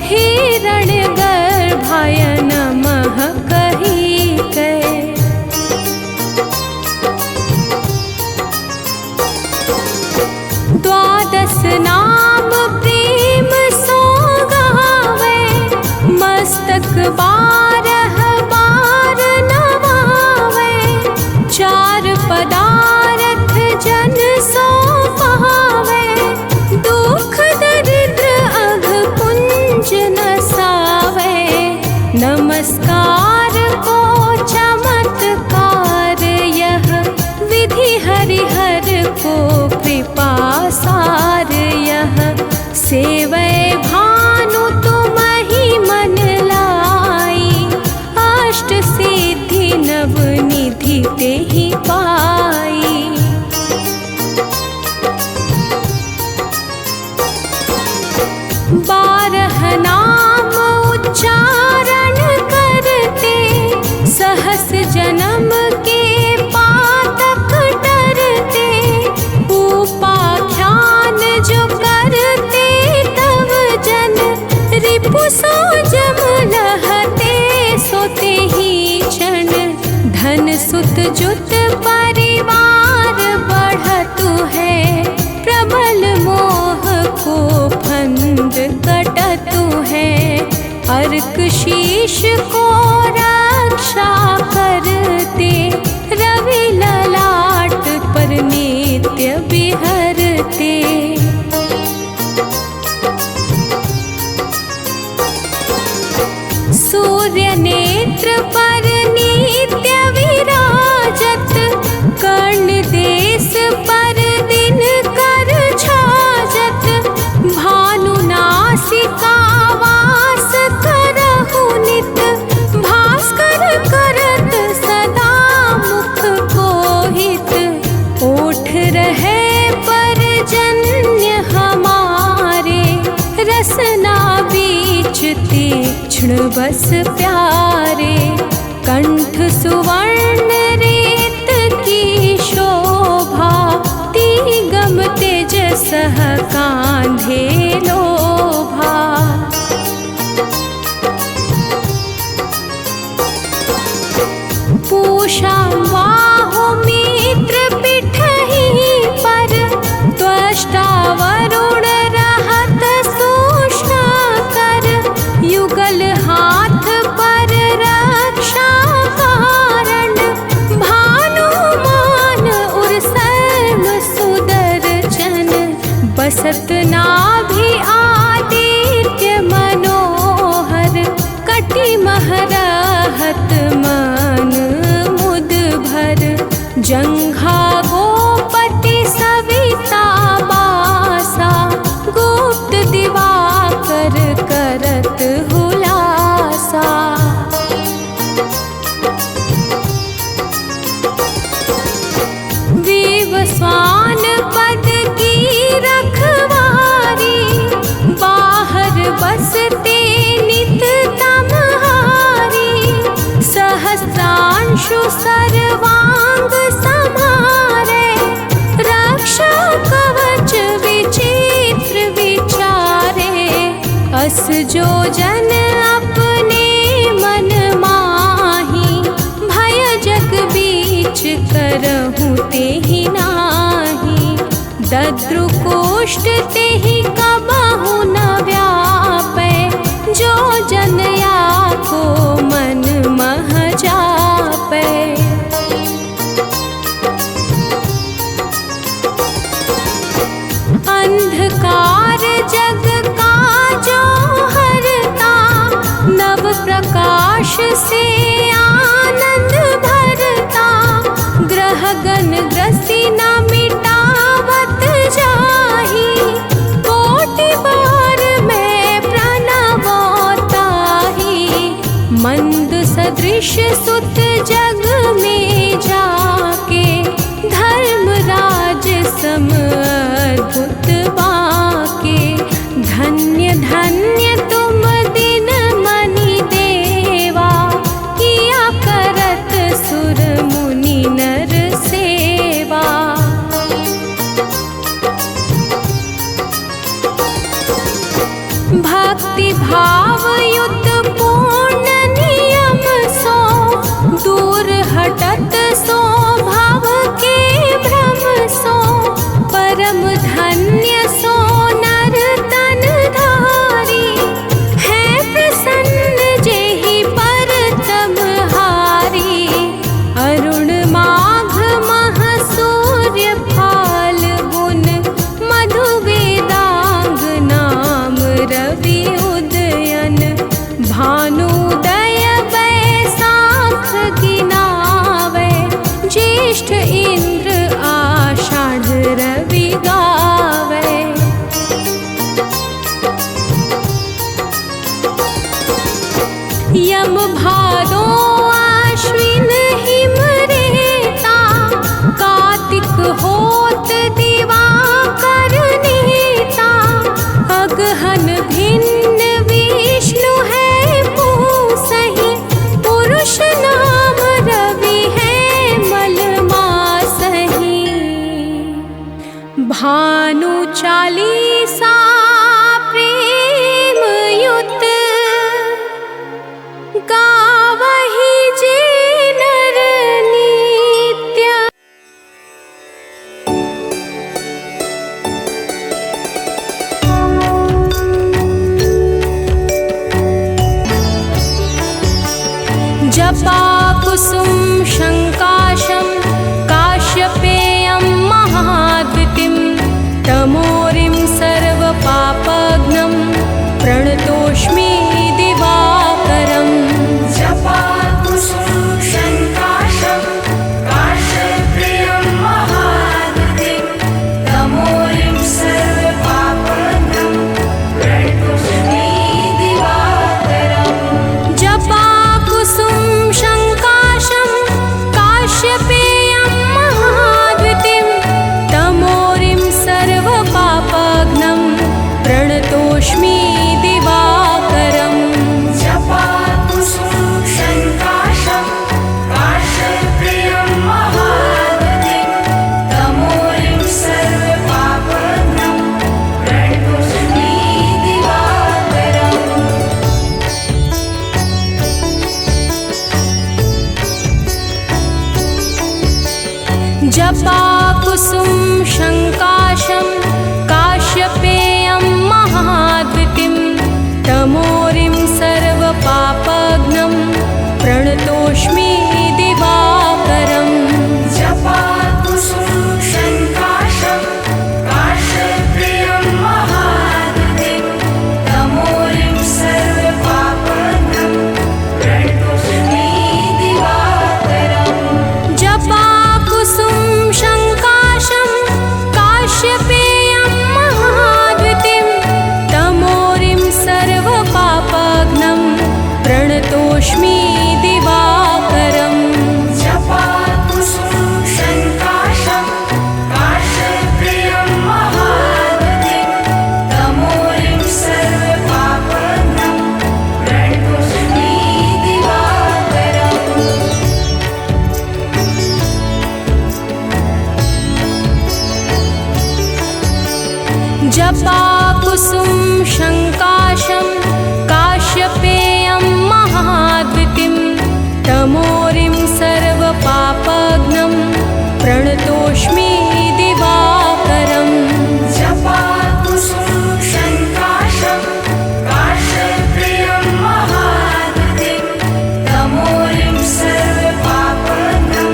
हिरण्य गर्भाय नमः कहि कहे। द्वादश नाम प्रेम सो गावे, मस्तक बारह बार नवावे, चार पदारथ जन सो पावे, दुख दरिद्र अघ पुंज नसावे, नमस्कार को चमत्कार यह, विधि हरिहर को कृपा सार यह, सेवै भानु तुम ही मन लाई, अष्ट सिद्धि नव निधि तेहि पाई। बारह नाम उच्चारण करते, सहस जन्म के पातक डरते, उपाख्यान जो करते तव जन, रिपु सो जम लहते सोते ही क्षण, धन सुत जुत परिवार बढ़तु है, प्रबल मोह को फंद कटतु है, अर्क शीश को रक्षा करते, रवि ललाट पर नित्य विहरते। सूर्य नेत्र पर नित्य विराजत, कर्ण देश पर दिन कर छाजत, भानु नासिका वास करहु नित, भास्कर करत सदा मुख कोहित, ओठ रहे पर जन्य हमारे, रसना बीच तीक्ष्ण बस प्यारे, कंठ सुवर्ण रेत की शोभा, तिगम तेज सह कांधे लोभा। पूषा बाहु मित्र पिठहि पर, त्वष्टा वरुण रहत सूक्ष्म कर, युगल हाथ पर रक्षा कारण, भानुमान उर सर्व सुदर्शन, बस बसतनाभि आदित्य मनोहर कटि महरहत मन मुद भर जंघा गोपति सविता बासा गुप्त दिवाकर करत हुलासा। विवस्वान पद की रखवारी बाहर बसते नित तमहारी सहस्रांशु सर्वांग समारे रक्षा कवच विचित्र विचारे। अस जो जन अपने मन माही भय जग बीच करहु तेहि नाही। दद्रुकोष्ठ तेहि कबहु न व्यापै जो जन या को मन मह जापै। अंधकार जग का जो हरता नव प्रकाश से आनंद भरता। ग्रहगण ग्रसी न मिटावत जाहि कोटि बार मैं प्रणवताहि। मंद सदृश सुत जग में जाके धर्मराज सम अद्भुत बाके। धन्य धन्य तुम दिन मनि देवा किया करत सुर मुनि नर सेवा। भक्ति भाव युत पूर्ण नियम सो दूर हटत सो भाव के भ्रम सो। परम धन्य सो नर तन धारी है प्रसन्न जेहि पर तमहारी। अरुण माघ मह सूर्य फाल्गुन मधु वेदांग नाम रवि उदयन। भानुदय बैसाख गिनावे ज्येष्ठ इंद्र आषाढ़ रवि गावे। यम भादो आश्विन हिम रेता कार्तिक होत दिवाकर नीता। अगहन भिन्न विष्णु है पूसहि पुरुष नाम रवि है मल मासहि। भानु चालीसा प्रेम युत गावहि जे नर नित्य। जपा कुसुम शंकाशं काश्यपेयं महाद्युतिं तमोरिं सर्वपा काश्यपेयं महाद्वितीं तमोरिं सर्वपापघ्नं प्रणतोऽस्मि दिवाकरम् जपाकुसुमं शङ्काशं काश्यपेयं महाद्वितीं तमोरिं सर्वपापघ्नं प्रणतोऽस्मि दिवाकरम् जपाकुसुम शङ्काशं काश्यपेयं महाद्वितीं तमोरिं सर्वपापघ्नं प्रणतोऽस्मि दिवाकरम् जपाकुसुमं शङ्काशं काश्यपेयं महाद्वितीं तमोरिं सर्वपापघ्नं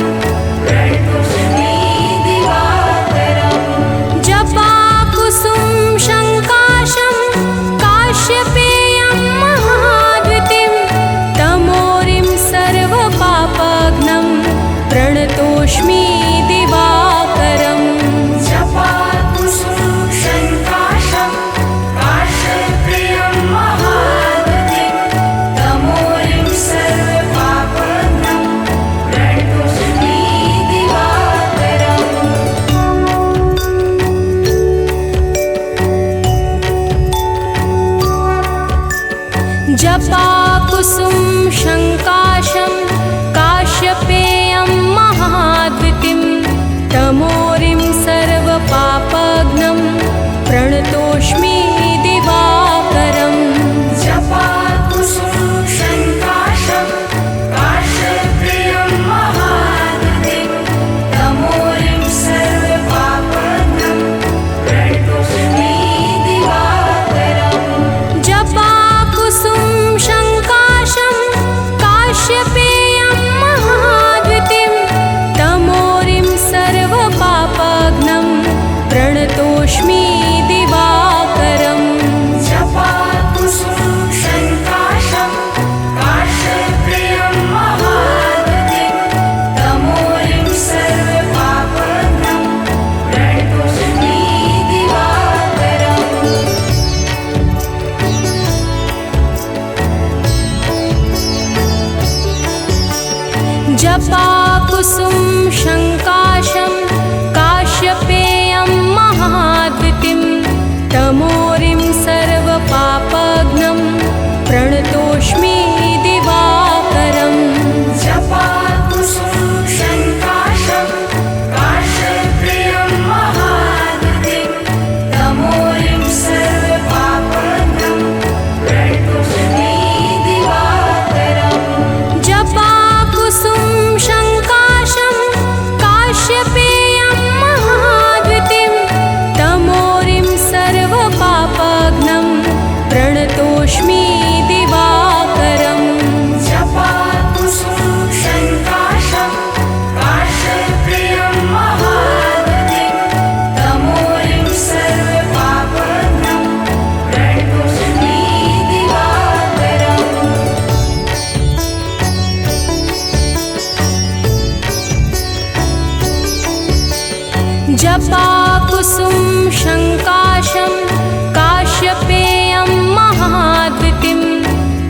प्रणतोऽस्मि दिवाकरम् जपाकुसुम शङ्काशं काश्यपेयं महाद्वितीं तमोरिं सर्वपापघ्नं प्रणतोऽस्मि दिवाकरम् जपाकुसुमं शङ्काशं काश्यपेयं महाद्वितीं तमोरिं सर्वपापघ्नं प्रणतोऽस्मि दिवाकरम् जपाकुसुम शङ्काशं काश्यपेयं महाद्वितीं तमोरिं सर्वपापघ्नं प्रणतोऽस्मि दिवाकरम् जपाकुसुमं शङ्काशं काश्यपेयं महाद्वितीं तमोरिं सर्वपापघ्नं प्रणतोऽस्मि दिवाकरम् जपाकुसुम शङ्काशं काश्यपेयं महाद्वितीं तमोरिं सर्वपापघ्नं प्रणतोऽस्मि दिवाकरम् जपाकुसुमं शङ्काशं काश्यपेयं महाद्वितीं तमोरिं सर्वपापघ्नं प्रणतोऽस्मि दिवाकरम् जपाकुसुम शङ्काशं काश्यपेयं महाद्वितीं तमोरिं सर्वपापघ्नं प्रणतोऽस्मि दिवाकरम् जपाकुसुमं शङ्काशं काश्यपेयं महाद्वितीं तमोरिं सर्वपापघ्नं प्रणतोऽस्मि दिवाकरम् जपाकुसुम शङ्काशं काश्यपेयं महाद्वितीं तमोरिं सर्वपापघ्नं प्रणतोऽस्मि दिवाकरम् जपाकुसुमं शङ्काशं काश्यपेयं महाद्वितीं तमोरिं सर्वपापघ्नं प्रणतोऽस्मि दिवाकरम् जपाकुसुम शङ्काशं काश्यपेयं महाद्वितीं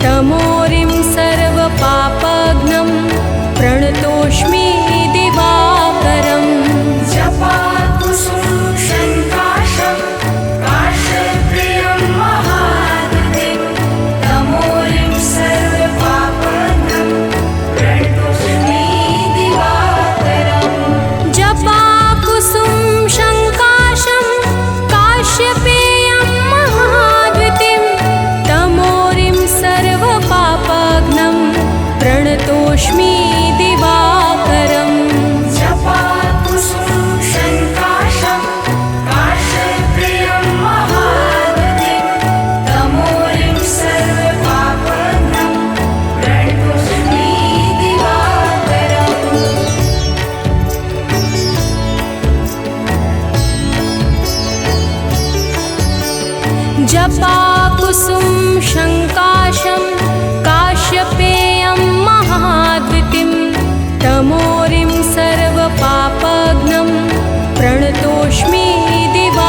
तमोरिं सर्वपापघ्नं प्रणतोऽस्मि दिवाकरम् जपाकुसुमं शङ्काशं काश्यपेयं महाद्वितीं तमोरिं सर्वपापघ्नं प्रणतोऽस्मि दिवाकरम् जपाकुसुम शङ्काशं काश्यपेयं महाद्वितीं तमोरिं सर्वपापघ्नं प्रणतोऽस्मि दिवाकरम् जपाकुसुमं शङ्काशं काश्यपेयं महाद्वितीं तमोरिं सर्वपापघ्नं प्रणतोऽस्मि दिवाकरम् जपाकुसुम शङ्काशं काश्यपेयं महाद्वितीं तमोरिं सर्वपापघ्नं प्रणतोऽस्मि दिवा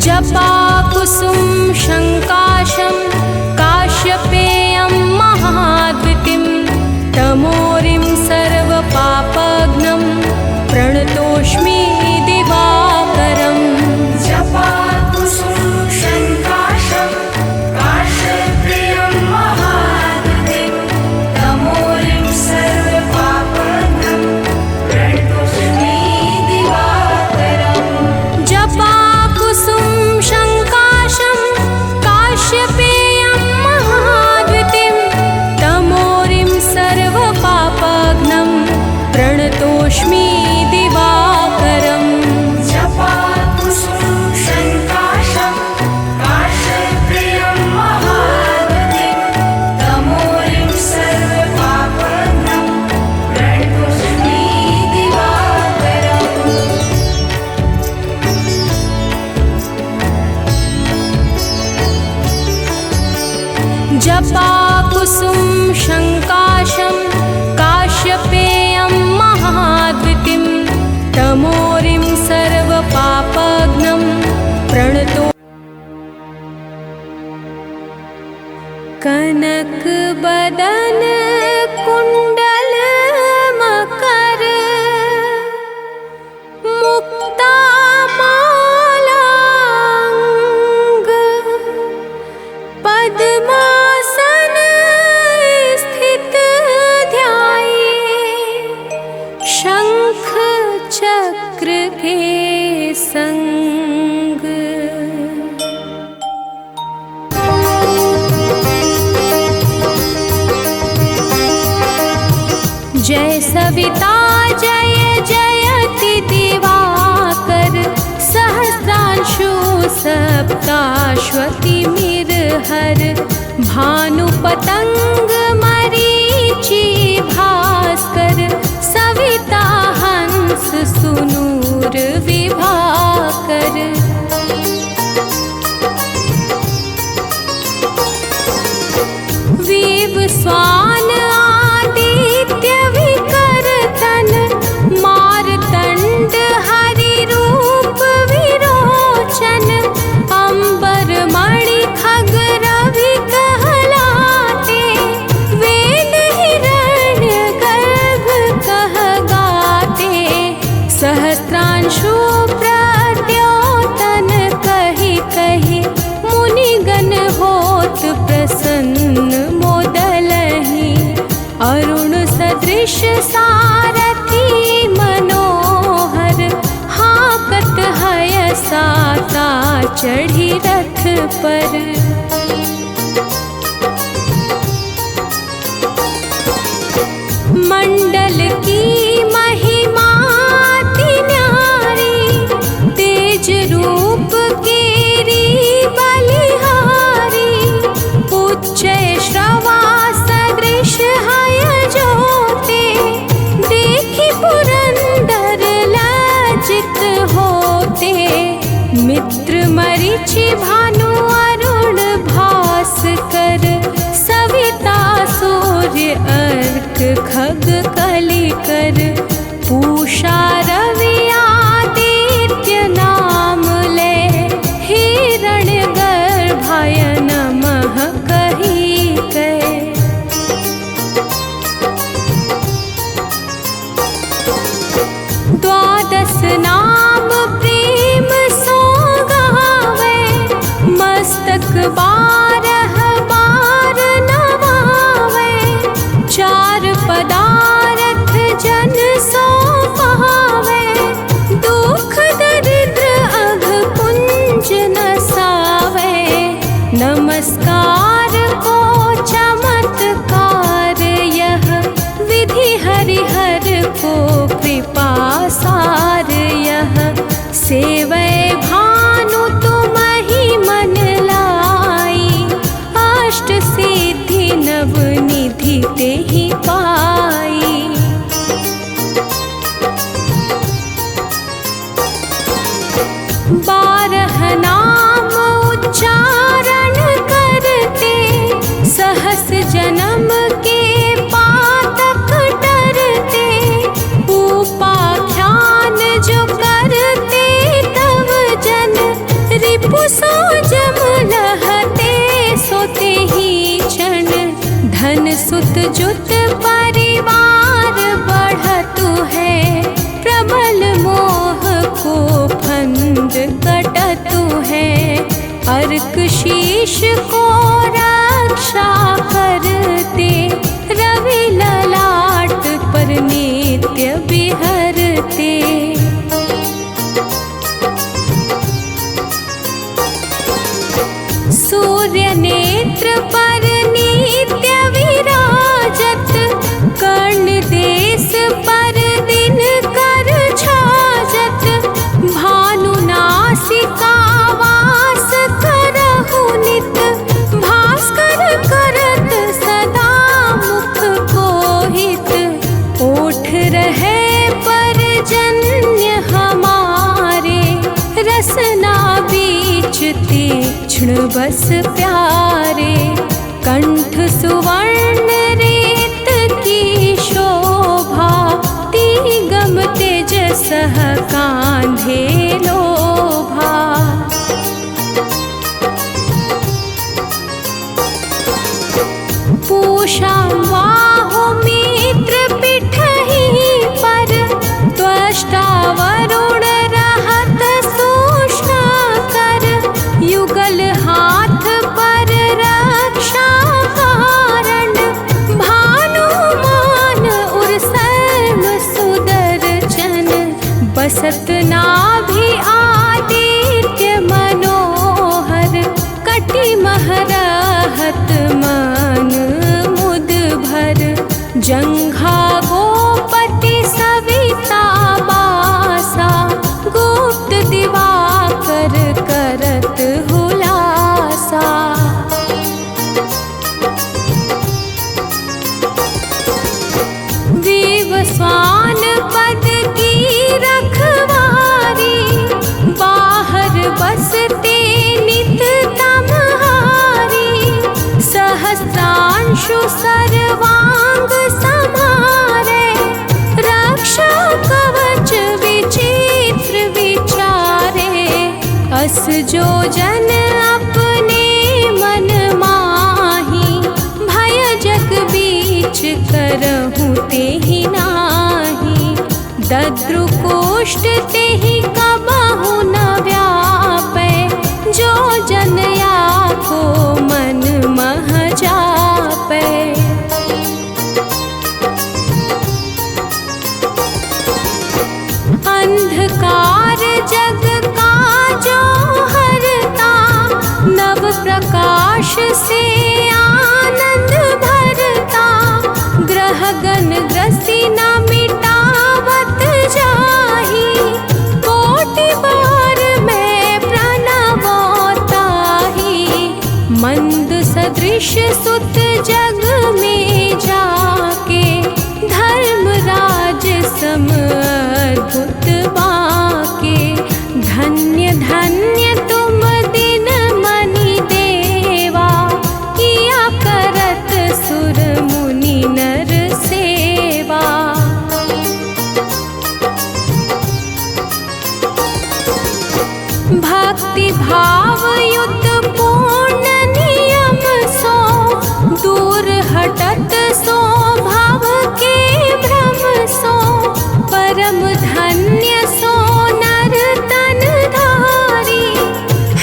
जपाकुसुम शङ्काशं काश्यपेयं महाद्वितिं तमोरिं सर्वपापघ्नं प्रणतोऽस्मि दिवाकरम्। जपाकुसुम शङ्काशं काश्यपेयं महाद्वितिं तमोरिं सर्वपापघ्नं प्रणतोऽस्मि दिवाकरम्। जपाकुसुम शङ्काशं काश्यपेयं महाद्वितिं तमोरिं सर्वपापघ्नं प्रणतोऽस्मि दिवाकरम्। जपाकुसुम शङ्काशं काश्यपेयं महाद्वितिं तमोरिं सर्वपापघ्नं प्रणतोऽस्मि दिवाकरम्। जपाकुसुम शङ्काशं काश्यपेयं महाद्वितिं तमोरिं सर्वपापघ्नं प्रणतो। कनकबदन कुण्डल मकर मुक्ता मालांग पद्मासन स्थित ध्याये शंख चक्र के संग। जय सविता जय जयति दिवाकर सहस्रांशु सप्ताश्वतिमिरहर भानु पतंग मरीचि भास्कर सविता हंस सुनूर विभाकर। विवस्वान आदित्य विकर्तन मारतंड हरि रूप विरोचन अंबर मणि खग रवि कहलाते वेद हिरण्य गर्भ कह गाते सहस्त्रांशु प्रद्योतन कहि कहि मुनिगण होत प्रसन्न मोदलहि अरुण सदृश सारथी मनोहर हाकत हय साता चढ़ी रथ पर। मंडल की महिमा अति न्यारी तेज रूप केरी बलिहारी उच्चय श्रवा सदृश हय जोते देखि पुरंदर लज्जित होते मित्र मरीचि भानु अरुण भास्कर सविता सूर्य अर्क खग कलिकर पूषा रवि आदित्य नाम ले हिरण्य गर्भाय नमः कहि कहे। द्वादश नाम प्रेम सो गावे मस्तक बारह बार नवावे चार पदार्थ जन सो पावे दुख दरिद्र अघ पुंज नसावे नमस्कार को चमत्कार यह विधि हरिहर को कृपा सार यह सेवै भानु तुम ही मन लाई अष्ट सिद्धि नव निधि तेहि पाई। बारह नाम उच्चारण करते सहस जन्म के पातक डरते उपाख्यान जो करते तव जन रिपु जुत परिवार बढ़तु है, प्रबल मोह को फंद कटतु है। अर्क शीश को रक्षा करते, रवि ललाट पर नित्य विहरते। सूर्य नेत्र पर नित्य विराजत, कर्ण देश पर दिन कर छाजत। भानु नासिका वास करहु नित, भास्कर करत सदा मुख को हित। ओठ रहे परजन्य हमारे, रसना बीच तीक्ष्ण बस प्यारे। कंठ सुवर्ण रेत की शोभा, तिगम तेज सह कांधे लोभा। पूषा बाहु मित्र पिठहि पर, त्वष्टा वरुण रहत सूक्ष्म कर। युगल हाथ पर रक्षा कारण, भानुमान उर सर्व सुदर्शन। बसत नाभि आदित्य मनोहर, कटि महरहत मन मुद भर। जंघा गोपति सविता बासा, गुप्त दिवाकर करत हुलासा। विवस्वान पद की रखवारी, बाहर बसते नित तमहारी। सहस्रांशु सर्वांग समारे, रक्षा कवच विचित्र विचारे। अस जो जन अपने मन माही, भय जग बीच करहु तेहि नाही। दद्रु कोष्ठ तेहि कबहु न व्यापै, जो जन या को मन मह जापै। अंधकार जग का जो हरता, नव प्रकाश से आनंद भरता। ग्रहगण ग्रसी न मिटावत जाहि, कोटि बार मैं प्रणवताहि। मंद सदृश सुत जग में जाके, धर्मराज सम अद्भुत बाके। धन्य धन्य तुम दिन मनि देवा, किया करत सुर मुनि नर सेवा। भक्ति भाव युत पूर्ण नियम सो, दूर हटत सो भाव के भ्रम सो। परम धन्य सो नर तन धारी,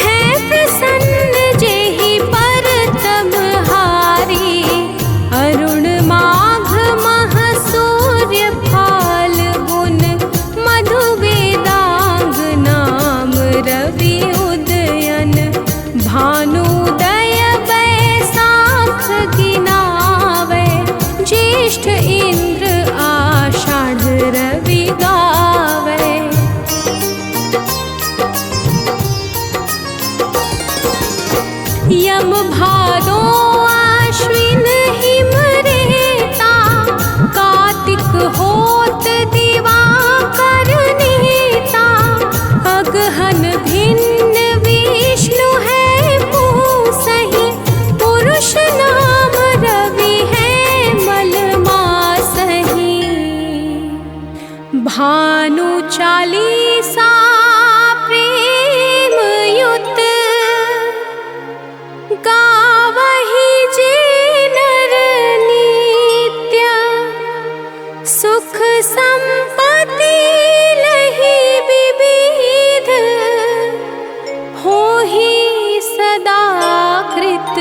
है प्रसन्न जेहि पर तम हारी। अरुण माघ मह सूर्य फाल्गुन, मधु वेदांग नाम रवि उदयन। भानुदय बैसाख गिनावे, सदा कृत